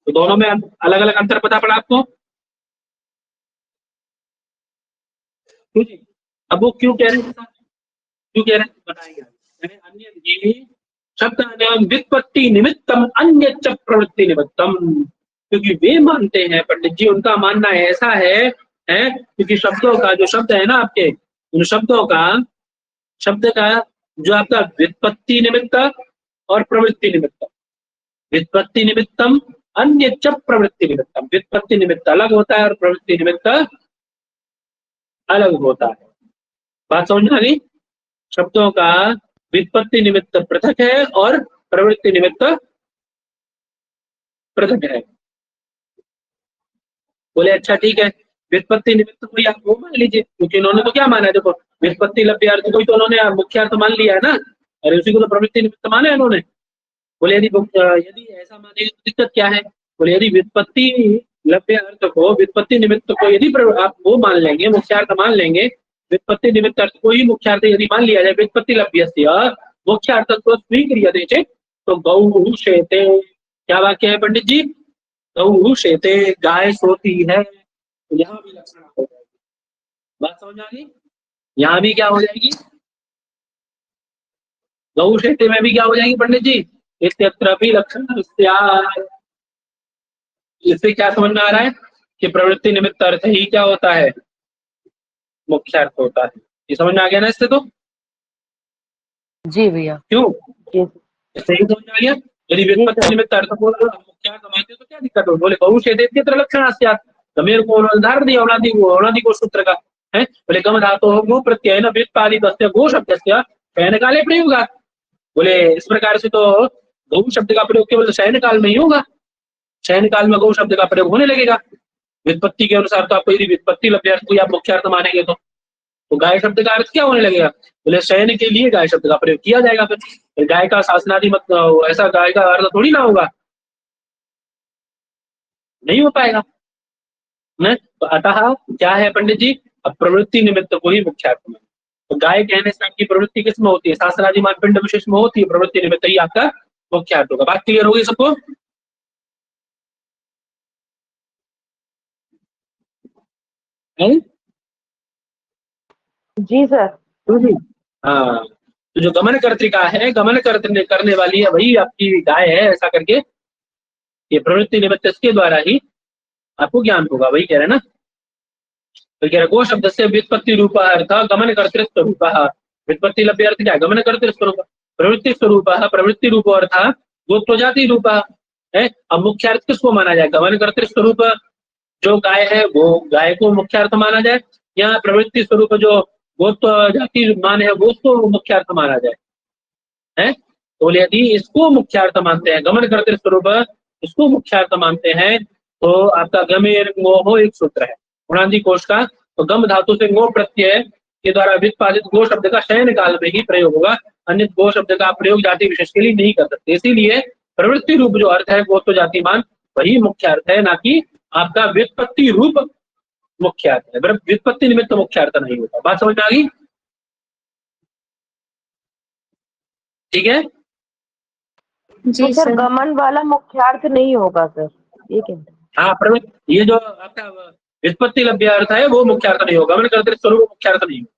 तो दोनों में अलग अलग अंतर पता पड़ा आपको? क्यों जी? अब वो क्यों कह रहे हैं, क्यों कह रहे हैं बताएंगे। अन्य जीवी शब्द व्युत्पत्ति निमित्तम अन्य च प्रवृत्ति निमित्तम, क्योंकि वे मानते हैं पंडित जी, उनका मानना ऐसा है क्योंकि शब्दों का जो शब्द है ना आपके, उन शब्दों का शब्द का जो आपका व्युत्पत्ति निमित्त और प्रवृत्ति निमित्त, व्युत्पत्ति निमित्तम अन्य च प्रवृत्ति निमित्तम, व्युत्पत्ति निमित्त अलग होता है और प्रवृत्ति निमित्त अलग होता है। बात समझ आ गई? शब्दों का व्युत्पत्ति निमित्त पृथक है और प्रवृत्ति निमित्त पृथक है। बोले अच्छा ठीक है, व्युत्पत्ति निमित्त कोई आप वो मान लीजिए, क्योंकि इन्होंने तो क्या माना है, देखो व्युत्पत्ति लभ्य अर्थ कोई तो उन्होंने मुख्यार्थ मान लिया है ना, और उसी को तो प्रवृत्ति निमित्त माना है इन्होंने। बोले यदि ऐसा मानेंगे तो दिक्कत क्या है? बोले यदि व्युत्पत्ति लभ्य अर्थ को व्युत्पत्ति निमित्त को यदि आप वो मान लेंगे, मुख्यार्थ मान लेंगे, व्युत्पत्ति निमित्त अर्थ को ही मुख्यार्थ यदि मान लिया जाए, व्युत्पत्ति लभ्यस्य मुख्यार्थ को स्वीक्रियते चेत् तो गौ शेते, क्या वाक्य है पंडित जी? गौ शेते, गाय सोती है, तो यहाँ भी लक्षण हो जाएगी। बात समझ आ गई? यहाँ भी क्या हो जाएगी? गौ शेते में भी क्या हो जाएगी पंडित जी? इत्यत्र भी लक्षण स्यात्। इससे क्या समझ में आ रहा है कि प्रवृत्ति निमित्त अर्थ ही क्या होता है? मुख्यार्थ होता है। ये समझ में आ गया ना इससे? तो जी भैया। क्यों? जी सही समझ में आ गया? यदि व्युत्पत्ति निमित्त अर्थ को मुख्यार्थ मानते तो क्या दिक्कत हो? बोले बहु शेते इत्यत्र लक्षण स्यात्। गमेर को उदाहरण दिया औणादि को सूत्र का है। बोले गम धातो गो प्रत्यय न व्युत्पादित गो शब्दस्य शयन काले प्रयोगात्। बोले इस प्रकार से तो गौ शब्द का प्रयोग केवल शयन काल में ही होगा, शयन काल में गौ शब्द का प्रयोग होने लगेगा। व्युत्पत्ति के अनुसार तो आपको यदि व्युत्पत्ति लभ्य अर्थ को आप मुख्यार्थ मानेंगे तो गाय शब्द का अर्थ क्या होने लगेगा? बोले शयन के लिए गाय शब्द का प्रयोग किया जाएगा। फिर गाय का शासनादि मत ऐसा गाय का अर्थ थोड़ी ना होगा, नहीं हो पाएगा न? तो अतः क्या है पंडित जी, अब प्रवृत्ति निमित्त को ही मुख्यार्थ में, तो गाय कहने से आपकी प्रवृत्ति किसमें होती है? शासनादि मान पिंड विशेष में होती है, प्रवृत्ति निमित्त ही आपका मुख्यार्थ होगा। बात क्लियर होगी सबको? जी सर। हाँ, तो जो गमन कर्तिका है, गमन करने वाली है, वही आपकी गाय है, ऐसा करके ये प्रवृत्ति निमित्त इसके द्वारा ही आपको ज्ञान होगा। वही कह रहे ना, तो कह रहे गो शब्द से व्युत्पत्ति रूप अर्थ गमन कर्तृत्व रूप। व्युत्पत्ति लभ्य अर्थ क्या है? गमन कर्तृत्व रूप। प्रवृत्ति स्वरूप प्रवृत्ति रूप अर्थ गोत्वजाति रूप है। अब मुख्यार्थ किसको माना जाए? गमन कर्तृत्व स्वरूप जो गाय है वो गाय को मुख्यार्थ माना जाए, या प्रवृत्ति स्वरूप जो गोत्व जाति मान है वो उसको मुख्यार्थ माना जाए है? तो यदि इसको मुख्यार्थ मानते हैं, गमन कर्तृत्व स्वरूप इसको मुख्यार्थ मानते हैं, तो आपका गमेर मोह एक सूत्र है गुणादि कोश का, तो गम धातु से गो प्रत्यय के द्वारा व्युत्पादित गो शब्द का शयन काल में ही प्रयोग होगा, अन्य गो शब्द का प्रयोग जाति विशेष के लिए नहीं कर सकते। इसीलिए प्रवृत्ति रूप जो अर्थ है गोत्व जाति मान वही मुख्यार्थ है, ना कि आपका व्युत्पत्ति रूप मुख्यार्थ है। व्युत्पत्ति निमित्त मुख्यार्थ नहीं होता। बात समझ में आ गई? ठीक है जी तो सर सर। गमन वाला मुख्यार्थ नहीं होगा सर, ये कहते हैं। हाँ, प्रवृत्ति ये जो आपका व्युत्पत्ति लभ्य अर्थ है वो मुख्यार्थ नहीं होगा, गमन कर्तृत्व स्वरूप मुख्यार्थ नहीं होगा,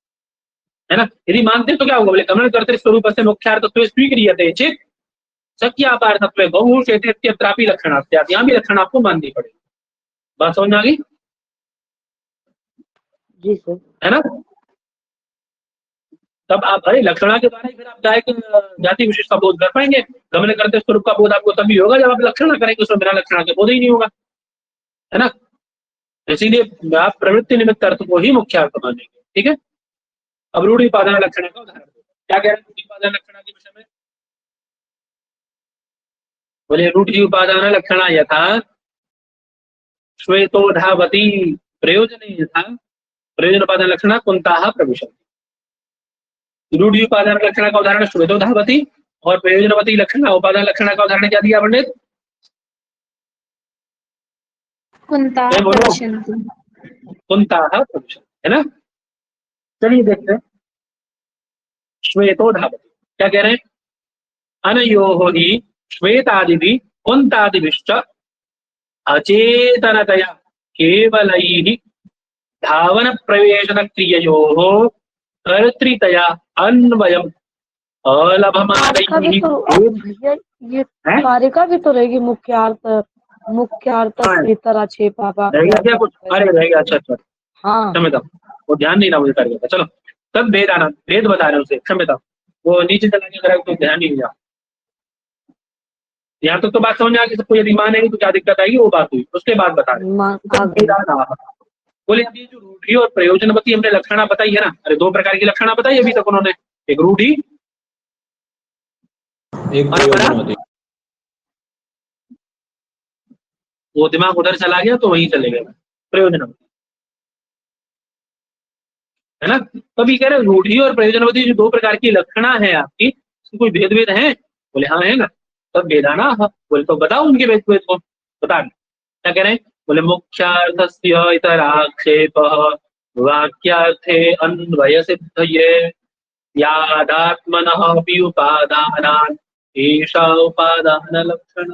है ना? यदि मानते तो क्या होगा? बोले गमन कर्तृत्व स्वरूप से मुख्यार्थ स्वीक्रियते चेत् शक्यापार्थत्वे गौ शेते इत्यत्रापि लक्षणास्यात्। यहाँ भी लक्षण आपको माननी पड़ेगी। बात समझ में आ गई? जी सर। है ना? तब आप अरे लक्षणा के द्वारा ही फिर आप गाय के जाति विशेष का बोध कर पाएंगे। गमन करते स्वरूप का बोध आपको तभी होगा जब आप लक्षणा करेंगे, उसमें बिना लक्षणा के बोध ही नहीं होगा, है ना? इसीलिए आप प्रवृत्ति निमित्त अर्थ को ही मुख्यार्थ मानेंगे। ठीक है, अब रूढ़िपादान लक्षण का उदाहरण क्या कह रहे हैं रूढ़िपादान लक्षणा के विषय में? बोले रूढ़ि उपादान लक्षणा यथा श्वेतोधावती प्रयोजन यथा प्रयोजनोपादान लक्षणा कुंताः प्रविशन्ति। रूढ़ि उपादान लक्षणा का उदाहरण श्वेतो धावति और प्रयोजनवती लक्षणा उपादान लक्षणा का उदाहरण क्या दिया पंडित? कुंता मैं बोलो। प्रविशन्ति। कुंताः प्रविशन्ति, है ना। चलिए देखते हैं। श्वेतो धावति, क्या कह रहे हैं? अनयोः हि श्वेतादिभिः कुंतादिभिश्च अचेतनतया केवलैः धावन प्रवेशन क्रिययोः कर्तृतया अन्वयम् कारिका भी तो भैया ये हैं? कारिका भी तो रहेगी मुख्यार्थ हाँ। स्त्रीतर क्षेपा रहेगा क्या कुछ? अरे रहेगा, अच्छा अच्छा, हाँ क्षम्यता, वो ध्यान नहीं रहा मुझे कर गया। चलो तब भेद आना, भेद बता रहे उसे, क्षम्यता, वो नीचे चला गया करा तो ध्यान नहीं दिया। यहाँ तक तो बात समझ में आ गई सबको। यदि मान है तो क्या दिक्कत आएगी, वो बात हुई, उसके बाद बता रहे तब भेद आना। बोले अभी जो रूढ़ी और प्रयोजनवती हमने लक्षणा बताई है ना, अरे दो प्रकार की लक्षणा बताई अभी तक उन्होंने, एक रूढ़ी एक प्रयोजनवती। वो दिमाग उधर चला गया तो वहीं चले गए प्रयोजनवती, है ना। तभी कह रहे रूढ़ी और प्रयोजनवती जो दो प्रकार की लक्षणा है आपकी, इसमें कोई भेद भेद है? बोले हाँ है ना। तब भेदाना, बोले तो बताओ उनके भेद भेद को, बता। क्या कह रहे हैं? बोले मुख्यार्थस्य इतराक्षेपः वाक्यार्थे अन्वय सिद्धये यादात्मनः अपि उपादानान् एषा उपादान लक्षण।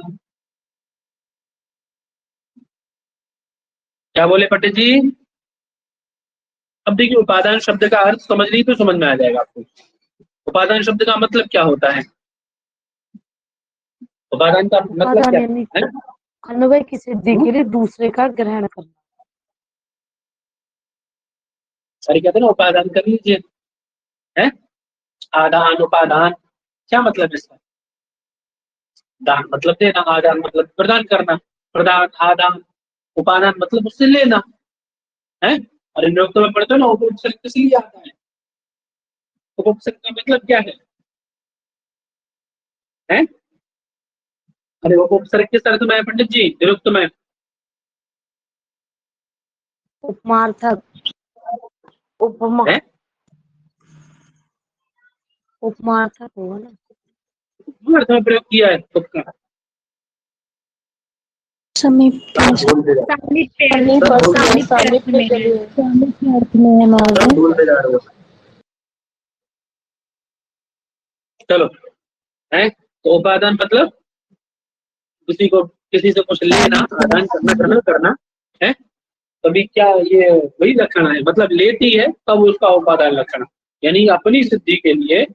क्या बोले पटेल जी? अब देखिए उपादान शब्द का अर्थ समझ ली तो समझ में आ जाएगा आपको। उपादान शब्द का मतलब क्या होता है? उपादान का मतलब क्या है? अन्वय की सिद्धि के लिए दूसरे का ग्रहण करना। सारी कहते हैं ना उपादान कर लीजिए, है आदान उपादान, क्या मतलब इसका? दान मतलब देना, आदान मतलब प्रदान करना, प्रदान आदान, उपादान मतलब उससे लेना, है। और इन लोग तो में पढ़ते हो ना उपसर्ग किस लिए आता है? उपसर्ग का मतलब क्या है? हैं? अरे वो उपसर्ग किस अर्थ में है पंडित जी? निरुक्त में। उपमार्थक, उपमा, है उपमार्थक होगा ना। अर्थ में प्रयोग किया है तुक्का। समीप बोलते जा सामीप्य सामीप्य के लिए अर्थ में है महाराज। बोलते जा रहे हो। चलो, है तो उपादान मतलब किसी को किसी से कुछ लेना, आदान करना, ग्रहण करना, है। तभी क्या ये वही लक्षण है, मतलब लेती है तब उसका उपादान लक्षण, यानी अपनी सिद्धि के लिए।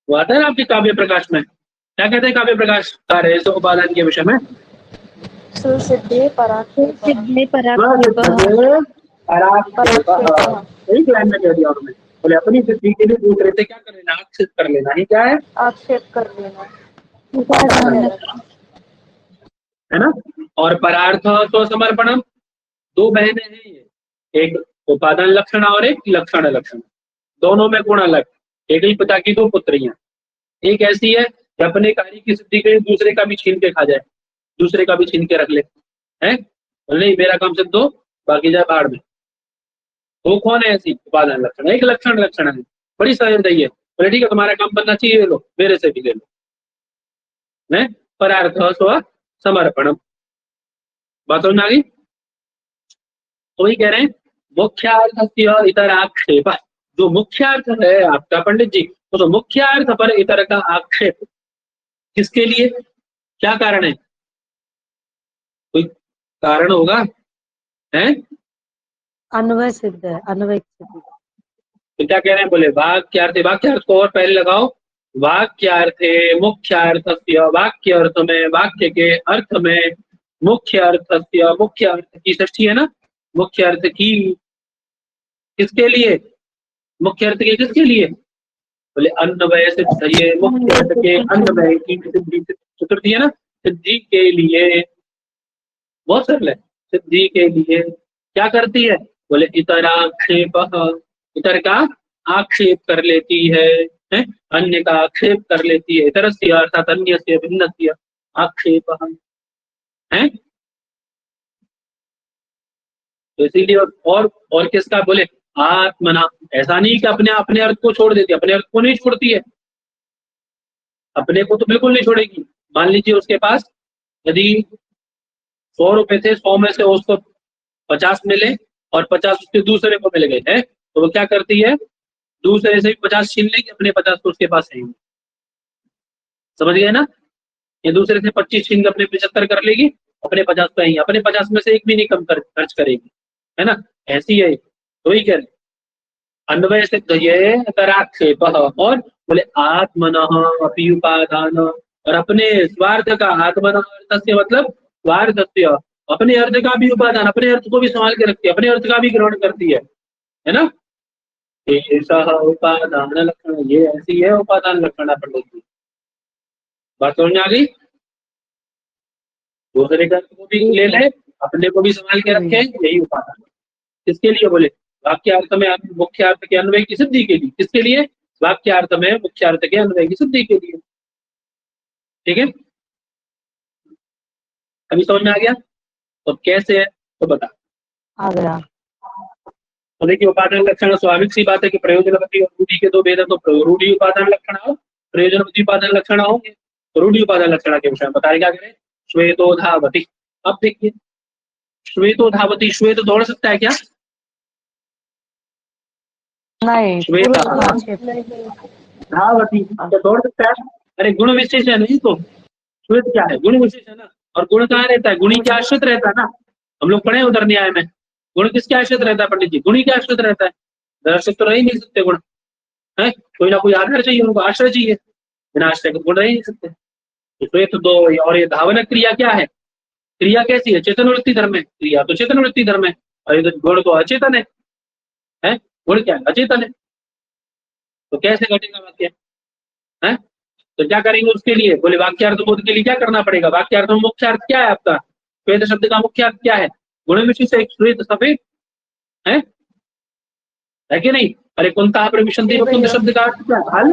वो आता है ना आपके काव्य प्रकाश में, क्या कहते हैं काव्य प्रकाश कार्य तो उपादान के विषय में? सुसिद्धि पराक्षेपः। सिद्धे एक लाइन में कह दिया उन्होंने। बोले अपनी सिद्धि के लिए दूसरे से क्या कर लेना, आक्षेप कर लेना ही क्या है? आक्षेप कर लेना, है ना। और परार्थ तो समर्पणम, दो बहनें हैं ये, एक उपादान लक्षण और एक लक्षण लक्षण, दोनों में गुण अलग। एक ही पिता की दो पुत्रियां, एक ऐसी है कि अपने कार्य की सिद्धि के लिए दूसरे का भी छीन के खा जाए, दूसरे का भी छीन के रख ले, है। नहीं मेरा काम सिद्ध हो, बाकी जाए बाहर में। वो कौन है ऐसी? उपादान लक्षण। एक लक्षण लक्षण है, बड़ी सहृदयी है। बोले ठीक है तुम्हारा काम बनना चाहिए, ले लो, मेरे से भी ले लो, है। परार्थ स्व समर्पणम, बात समझ में आ गई? तो वही कह रहे हैं मुख्यार्थस्य इतराक्षेप, जो मुख्यार्थ है आपका पंडित जी, तो मुख्यार्थ पर इतर का आक्षेप किसके लिए, क्या कारण है? कोई कारण होगा, है। अन्वय सिद्ध है, अन्वय सिद्धि। तो क्या कह रहे हैं? बोले वाक्यार्थे, वाक्यार्थ को और पहले लगाओ, वाक्यार्थे मुख्यार्थस्य, वाक्य अर्थ में, वाक्य के अर्थ में, मुख्य अर्थस्य, मुख्य अर्थ की षष्ठी है ना, मुख्य अर्थ की किसके लिए, मुख्य अर्थ के किसके लिए? बोले अन्वय सिद्ध, ये मुख्य अर्थ के अन्वय की सिद्धि, चतुर्थी है ना, सिद्धि के लिए। बहुत सरल है, सिद्धि के लिए क्या करती है? बोले इतराक्षेप, इतर का आक्षेप कर लेती है, अन्य का आक्षेप कर लेती है। इतरस्य अर्थात अन्य से, भिन्नस्य आक्षेप है। तो इसीलिए और किसका? बोले आत्मना, ऐसा नहीं कि अपने अपने अर्थ को छोड़ देती, अपने अर्थ को नहीं छोड़ती है, अपने को तो बिल्कुल नहीं छोड़ेगी। मान लीजिए उसके पास यदि 100 रुपए थे, 100 में से उसको 50 मिले और 50 उसके दूसरे को मिल गए हैं, तो वो क्या करती है, दूसरे से भी 50 छीन लेगी, अपने 50 तो उसके पास है। समझ गए ना? ये दूसरे से 25 छीन के अपने 75 कर लेगी, अपने 50 पे ही, अपने 50 में से एक भी नहीं कम खर्च करेगी, है ना? ऐसी है, तो वही कह रहे अन्वय से ये तराक्षेप, और बोले आत्मनः अपि उपादान, और अपने स्वार्थ का, आत्मनः अर्थस्य मतलब स्वार्थस्य, अपने अर्थ का भी उपादान, अपने अर्थ को भी संभाल के रखती है, अपने अर्थ का भी ग्रहण करती है ना? ऐसा उपादान लक्षण, ये ऐसी है उपादान लक्षण पंडित जी। बात समझ में आ गई? दूसरे का को भी ले ले, अपने को भी संभाल के रखे, यही उपादान। किसके लिए? बोले वाक्यार्थ में मुख्य अर्थ के अन्वय की सिद्धि के लिए। किसके लिए? वाक्यार्थ में मुख्य अर्थ के अन्वय की सिद्धि के लिए। ठीक है, अभी समझ में आ गया? तो कैसे है तो बता। आ गया। तो देखिए उपादान लक्षण स्वाभाविक सी बात है कि प्रयोजनवती और रूढ़ी के दो भेद है, तो रूढ़ी उपादान लक्षण और प्रयोजनवती उपादान लक्षण होंगे। तो रूढ़ी उपादान लक्षण के विषय में बताया क्या करें? श्वेतो धावती। अब देखिए श्वेतो धावती, श्वेत दौड़ सकता है क्या? नहीं, श्वेत धावती तो दौड़ सकता है? अरे गुण विशेष है नहीं, तो श्वेत क्या है? गुण विशेष है ना। और गुण कहाँ रहता है? गुणी के आश्रित रहता है ना। हम लोग पढ़े उधर न्याय में, गुण किसके आश्रित रहता है पंडित जी? गुणी के आश्रित रहता है। दर्शक तो रह ही नहीं सकते गुण, है कोई ना कोई आधार चाहिए, उनको आश्रय चाहिए, बिना आश्रय के गुण रह ही नहीं सकते। तो श्वेत दो, और ये धावनक क्रिया क्या है? क्रिया कैसी है? चेतन वृत्ति धर्म है, क्रिया तो चेतन वृत्ति धर्म है, और ये गुण तो अचेतन है, गुण क्या है? अचेतन है। तो कैसे घटेगा वाक्य? है तो क्या करेंगे उसके लिए? बोले वाक्यार्थ बोध के लिए क्या करना पड़ेगा? वाक्यार्थ में मुख्य अर्थ क्या है आपका? श्वेत शब्द का मुख्य अर्थ क्या है? गुण विशेष एक श्वेत सफेद है कि नहीं? अरे कुंता प्रविशन्ति कुंत शब्द का अर्थ क्या है?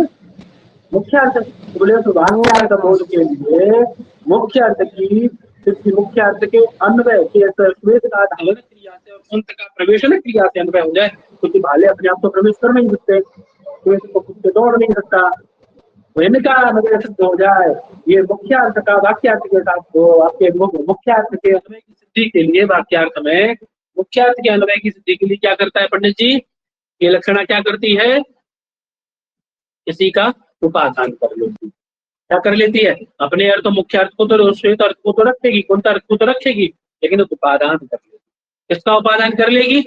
मुख्य अर्थ। बोले तो वाक्यार्थ बोध के लिए मुख्य अर्थ की सिद्धि, मुख्य अर्थ के अन्वय के श्वेत का धावन क्रिया से और कुंत का प्रवेशन क्रिया से अन्वय हो जाए, क्योंकि भाले अपने आप तो प्रवेश कर नहीं सकते, श्वेत को खुद से दौड़ नहीं सकता, इनका अन्वय सिद्ध हो जाए, ये मुख्य अर्थ का वाक्यार्थ के साथ हो। आपके मुख्य अर्थ के अन्वय की सिद्धि के लिए, वाक्यार्थ में मुख्य अर्थ के अन्वय की सिद्धि के लिए क्या करता है पंडित जी? ये लक्षणा क्या करती है? किसी का उपादान कर लेती है। क्या कर लेती है? अपने अर्थ मुख्य अर्थ को तो, श्वेत अर्थ को तो रखेगी, कुंत अर्थ को तो रखेगी, लेकिन उपादान कर लेगी। किसका उपादान कर लेगी?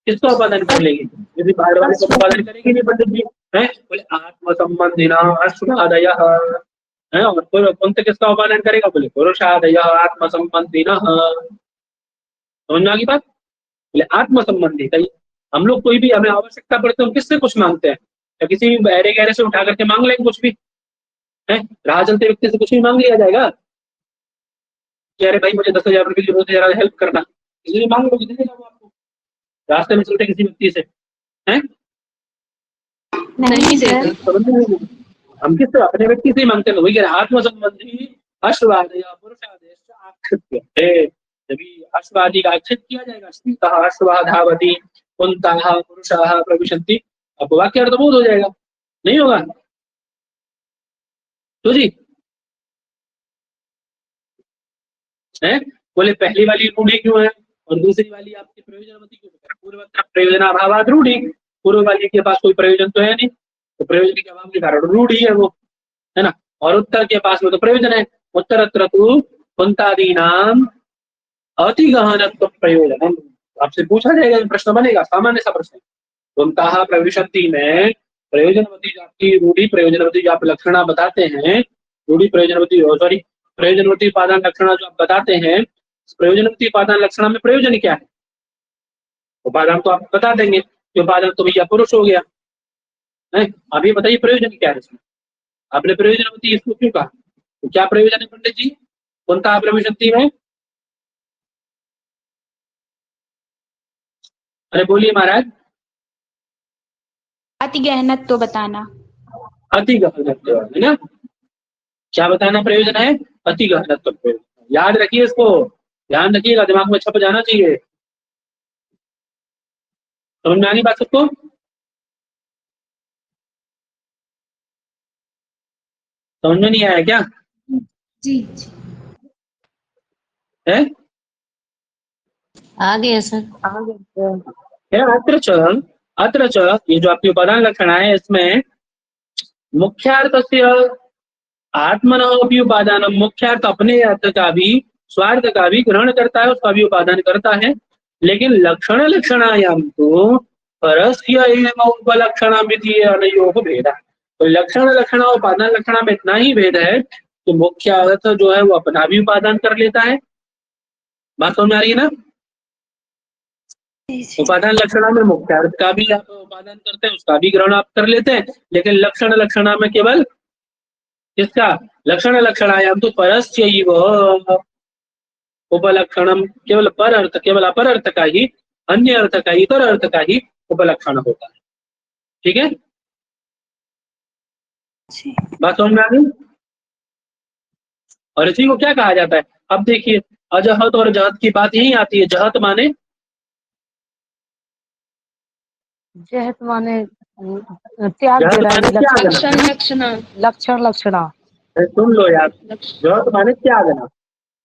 किसका उपादान कर लेगी? यदि बाहर वाले को उपादान करेगी नहीं पंडित जी, है बोले आत्म संबंधिना अश्वादय है, और कुंत किसका उपादान करेगा? बोले पुरुषादय आत्म संबंधिना। समझ में आ गई बात? बोले आत्म संबंधी। हम लोग कोई भी हमें आवश्यकता पड़ती है, हम किससे कुछ मांगते हैं? या किसी भी बहरे गहरे से उठा करके मांग लेंगे कुछ भी? है राह चलते व्यक्ति से कुछ भी मांग लिया जाएगा? कि अरे भाई मुझे 10,000 रुपये की जरूरत है, जरा हेल्प करना, इसलिए मांग लो, दे देगा वो आपको। रास्ते में चलते किसी व्यक्ति से हैं नहीं सर, हम किससे? अपने व्यक्ति से ही मांगते हैं। वही कह रहे आत्म संबंधी अश्वादय पुरुषादेश आक्षिप्य, जब अश्वादी का आक्षेप किया जाएगा, स्थितः अश्वाधावती कुंताः पुरुषाः प्रविशन्ति, अब वाक्य अर्थ बोध हो जाएगा, नहीं होगा? तो जी है बोले पहली वाली रूढ़ी क्यों है और दूसरी वाली आपकी प्रयोजनवती क्यों है? पूर्वत्र प्रयोजनाभावात् रूढ़ी, पूर्व वाली के पास कोई प्रयोजन तो है नहीं, तो प्रयोजन के अभाव के कारण रूढ़ी है वो, है ना? और उत्तर के पास में तो प्रयोजन है। उत्तरत्र तु कुंतादीनाम अति गहनत्व प्रयोजन। आपसे पूछा जाएगा, प्रश्न बनेगा, सामान्य सा प्रश्न। कुंताः प्रविशन्ति में प्रयोजनवती जो आपकी रूढ़ी प्रयोजनवती जो आप लक्षणा बताते हैं, रूढ़ी प्रयोजनवती सॉरी प्रयोजनवती उपादान लक्षणा जो आप बताते हैं, प्रयोजनवती उपादान लक्षणा में प्रयोजन क्या है? उपादान तो आप बता देंगे कि उपादान तो भैया पुरुष हो गया है। अब ये बताइए प्रयोजन क्या है इसमें? आपने प्रयोजनवती इसको क्यों कहा? तो क्या प्रयोजन है पंडित जी कुंताः प्रविशन्ति में? अरे बोलिए महाराज। अति गहनत्व तो बताना। अति गहनत्व है ना? क्या बताना प्रयोजन है? अति गहनत्व प्रयोजन। याद रखिए इसको, ध्यान रखिएगा, दिमाग में छप जाना चाहिए। समझ में आ गई बात सबको? समझ में नहीं आया क्या? जी है आ गया सर। आगे सर। है अत्र च ये जो आपकी उपादान लक्षण है इसमें मुख्यार्थस्य आत्मनः अपि उपादान, मुख्यार्थ अपने अर्थ का भी स्वार्थ का भी ग्रहण करता है, उसका भी उपादान करता है, लेकिन लक्षण लक्षणायाम तो परस्य एव उपलक्षणामिति अनयोः भेद। तो लक्षण लक्षण और उपादान लक्षण में इतना ही भेद है कि मुख्य अर्थ जो है वो अपना भी उपादान कर लेता है। बात समझ आ रही है ना? उपादान लक्षणा में मुख्य अर्थ का भी आप उपादान करते हैं, उसका भी ग्रहण आप कर लेते हैं, लेकिन लक्षण लक्षणा में केवल किसका? लक्षण लक्षणायाम तो परस्यैव उपलक्षणम, केवल पर अर्थ, केवल अपर अर्थ का ही, अन्य अर्थ का, इतर अर्थ का ही उपलक्षण होता है। ठीक है, बात समझ में आ गई? और इसी को क्या कहा जाता है? अब देखिए अजहत और जहत की बात यही आती है। जहत माने जहत माने त्याग जहत दे रहा माने है, त्यागना। लक्षण लक्षणा। सुन लो यार, जहत माने त्यागना,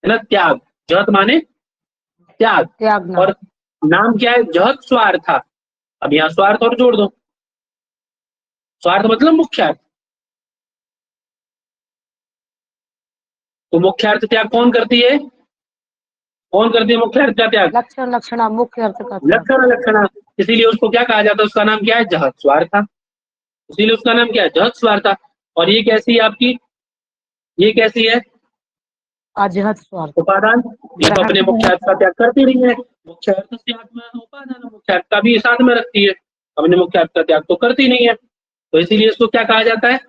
है ना? त्याग, जहत माने त्याग। त्यागना। और नाम क्या है? जहत स्वार्थ। अब यहाँ स्वार्थ और जोड़ दो, स्वार्थ मतलब मुख्यार्थ। तो मुख्यार्थ त्याग कौन करती है? कौन करती है मुख्यार्थ का त्याग? लक्षण लक्षणा मुख्य अर्थ का त्याग। लक्षण लक्षणा, इसीलिए उसको क्या कहा जाता है? उसका नाम क्या है? जहत स्वार्थ। इसीलिए उसका नाम क्या है? जहत स्वार्थ। और ये कैसी है आपकी? ये कैसी है? अजहत स्वार्थ। उपादान। ये तो अपने मुख्यार्थ का त्याग करती नहीं है। मुख्यार्थ से आत्मा उपादान मुख्यार्थ का भी साथ में रखती है, अपने मुख्यार्थ का त्याग तो करती नहीं है। तो इसीलिए इसको क्या कहा जाता है?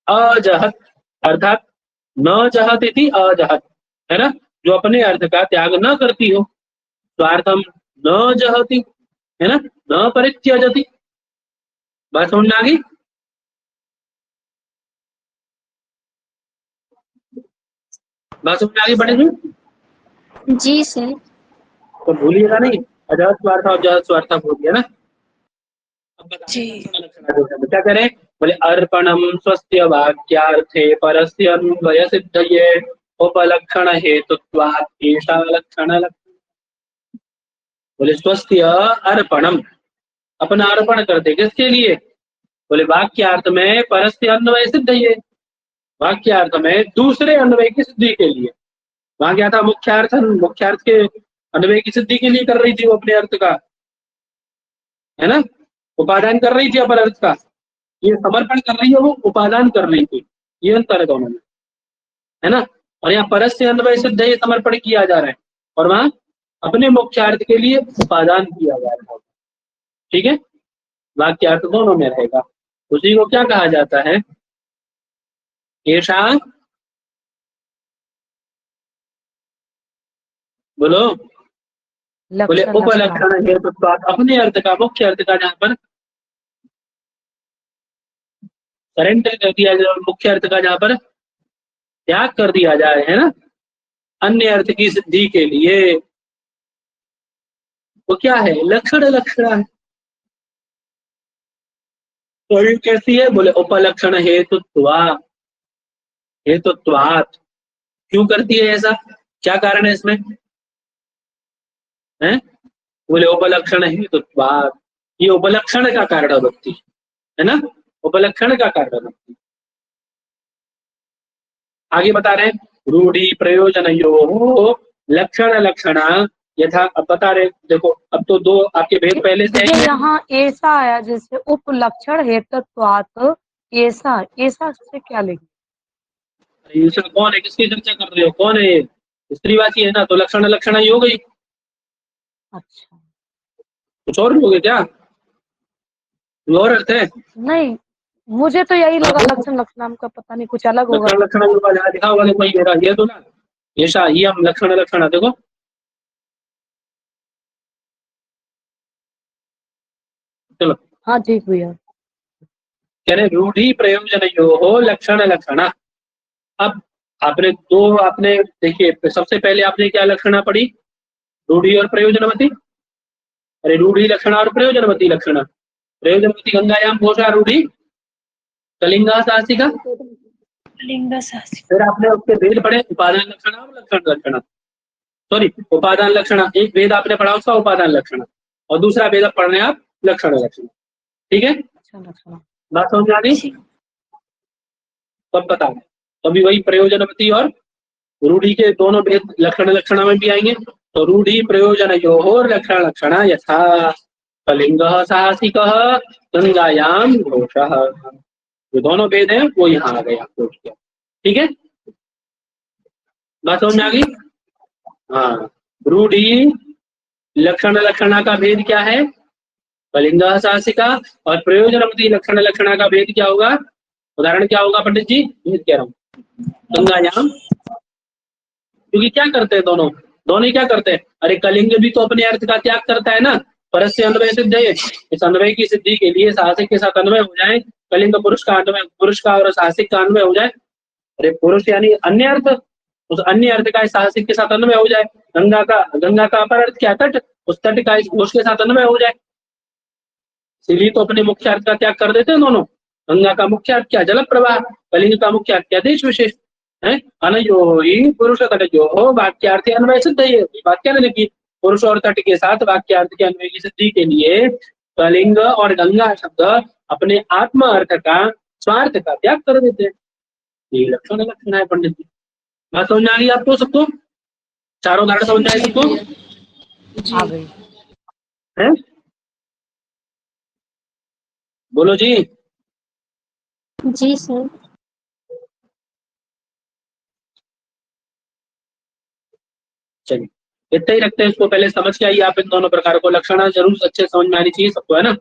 अजहत, अर्थात न जहत इति अजहत, है ना? जो अपने अर्थ का त्याग न करती हो। स्वार्थम न जहति, है ना? न परित्यजति। बात समझ में आ गई? बात समझ में आ गई बड़े जी? जी सर। तो भूलिएगा नहीं, अजहत स्वार्थ और जहत स्वार्थ भूल गया ना? अब बताइए क्या करें? बोले अर्पणम स्वस्य वाक्यार्थे परस्य अन्वय सिद्धये उपलक्षण हेतुत्वात् एषा लक्षण लक्षण। बोले स्वस्य अर्पणम, अपना अर्पण करते किसके लिए? बोले वाक्यार्थ में परस्य अन्वय सिद्धये, वाक्यार्थ में दूसरे अन्वय की सिद्धि के लिए। वहां क्या था? मुख्यार्थ, मुख्यार्थ के अन्वय की सिद्धि के लिए कर रही थी वो अपने अर्थ का, है ना? उपादान कर रही थी अपर अर्थ का। ये समर्पण कर रही है, वो उपादान कर रही थी। ये अंतर है दोनों में, है ना? और यहाँ परस्य अन्वय सिद्ध ये समर्पण किया जा रहा है, और वहां अपने मुख्यार्थ के लिए उपादान किया जा रहा है। ठीक है, वाक्यार्थ दोनों में रहेगा। उसी को क्या कहा जाता है? ऐसा बोलो। बोले उपलक्षण हेतुत्वात्, अपने अर्थ का, मुख्य अर्थ का जहां पर सरेंडर कर दिया जाए, मुख्य अर्थ का जहां पर त्याग कर दिया जाए, है ना, अन्य अर्थ की सिद्धि के लिए, वो क्या है? लक्षण लक्षण है। तो ये कैसी है? बोले उपलक्षण हेतुत्वात्। क्यों करती है ऐसा? क्या कारण है इसमें? है बोले उपलक्षण हेतुत्वात्, ये उपलक्षण का कारण बनती है ना? उपलक्षण का कारण बनती है। आगे बता रहे हैं, रूढ़ी प्रयोजनयोः लक्षण लक्षण यथा। अब बता रहे, देखो अब तो दो आपके भेद पहले से ये यहाँ ऐसा आया जैसे उपलक्षण हेतुत्वात्, ऐसा ऐसा से क्या लिखे? ऐसा कौन है? किसकी चर्चा कर रहे हो? कौन है? स्त्रीवाची है ना, तो लक्षण लक्षण ही हो गई। अच्छा, कुछ और भी हो गया क्या? कोई और अर्थ है? नहीं मुझे तो यही लगा लक्षण लक्षणाम का, पता नहीं कुछ अलग होगा। लक्षण लक्षण जहाँ लिखा होगा देखो, ये मेरा ये तो ना, ऐसा ही हम लक्षण लक्षण देखो, चलो। हाँ ठीक भैया। कह रहे रूढ़ी प्रयोजनयोः लक्षण लक्षण। अब आपने दो, आपने देखिए सबसे पहले आपने क्या लक्षणा पढ़ी? रूढ़ी और प्रयोजनवती। अरे रूढ़ी लक्षण और प्रयोजनवती लक्षण। प्रयोजनवती गंगायाम घोषा रूढ़ी कलिंगा साहसिका। लिंग शास्त्री। फिर आपने उसके भेद पढ़े उपादान लक्षण और लक्षण लक्षण, सॉरी उपादान लक्षण। एक भेद आपने पढ़ा उसका उपादान लक्षण और दूसरा भेद पढ़ रहे हैं आप लक्षण लक्षण। ठीक है, अच्छा लक्षण। बात समझ में आ गई? तब बता दें तभी वही प्रयोजनवती और रूढ़ी के दोनों भेद लक्षण लक्षण में भी आएंगे। तो रूढ़ी प्रयोजन यो लक्षण लक्षण यथा कलिंग साहसिक गंगायाम घोष, जो दोनों भेद हैं वो यहाँ आ गए आपको। ठीक है, बात समझ में आ गई? हाँ, रूढ़ी लक्षण लक्षणा का भेद क्या है? कलिंग साहसिका। और प्रयोजनवती लक्षण लक्षणा का भेद क्या होगा? उदाहरण क्या होगा पंडित जी? भेद कह रहा हूँ, गंगायाम। क्योंकि क्या करते हैं दोनों, दोनों ही क्या करते हैं? अरे कलिंग भी तो अपने अर्थ का त्याग करता है ना, परस्य अन्वय सिद्ध है। इस अन्वय की सिद्धि के लिए साहसिक के साथ अन्वय हो जाए, कलिंग पुरुष का अन्वय, पुरुष का और साहसिक का अन्वय हो जाए। अरे पुरुष यानी अन्य अर्थ, उस अन्य अर्थ का इस साहसिक के साथ अन्वय हो जाए। गंगा का अपर अर्थ क्या? तट, उस तट का इस घोष के साथ अन्वय हो जाए। इसीलिए तो अपने मुख्य अर्थ का त्याग कर देते हैं दोनों। गंगा का मुख्य अर्थ क्या? जल प्रवाह। कलिंग का मुख्य अर्थ क्या? देश विशेष है। अनयो ही पुरुष तट जो हो वाक्यार्थ अन्वय सिद्ध है। बात क्या लगी? पुरुष और तट के साथ वाक्यार्थ के अन्वय की सिद्धि के लिए कलिंग और गंगा शब्द अपने आत्म अर्थ का, स्वार्थ का त्याग कर देते हैं। ये लक्षण लक्षण है पंडित जी। बात समझ में आ गई आपको सबको? चारों उदाहरण समझ में आए सबको? आ गई। है, बोलो जी। जी सर। चलिए इतना ही रखते हैं इसको, पहले समझ के आइए आप इन दोनों प्रकार को। लक्षण जरूर अच्छे समझ में आनी चाहिए सबको, है ना।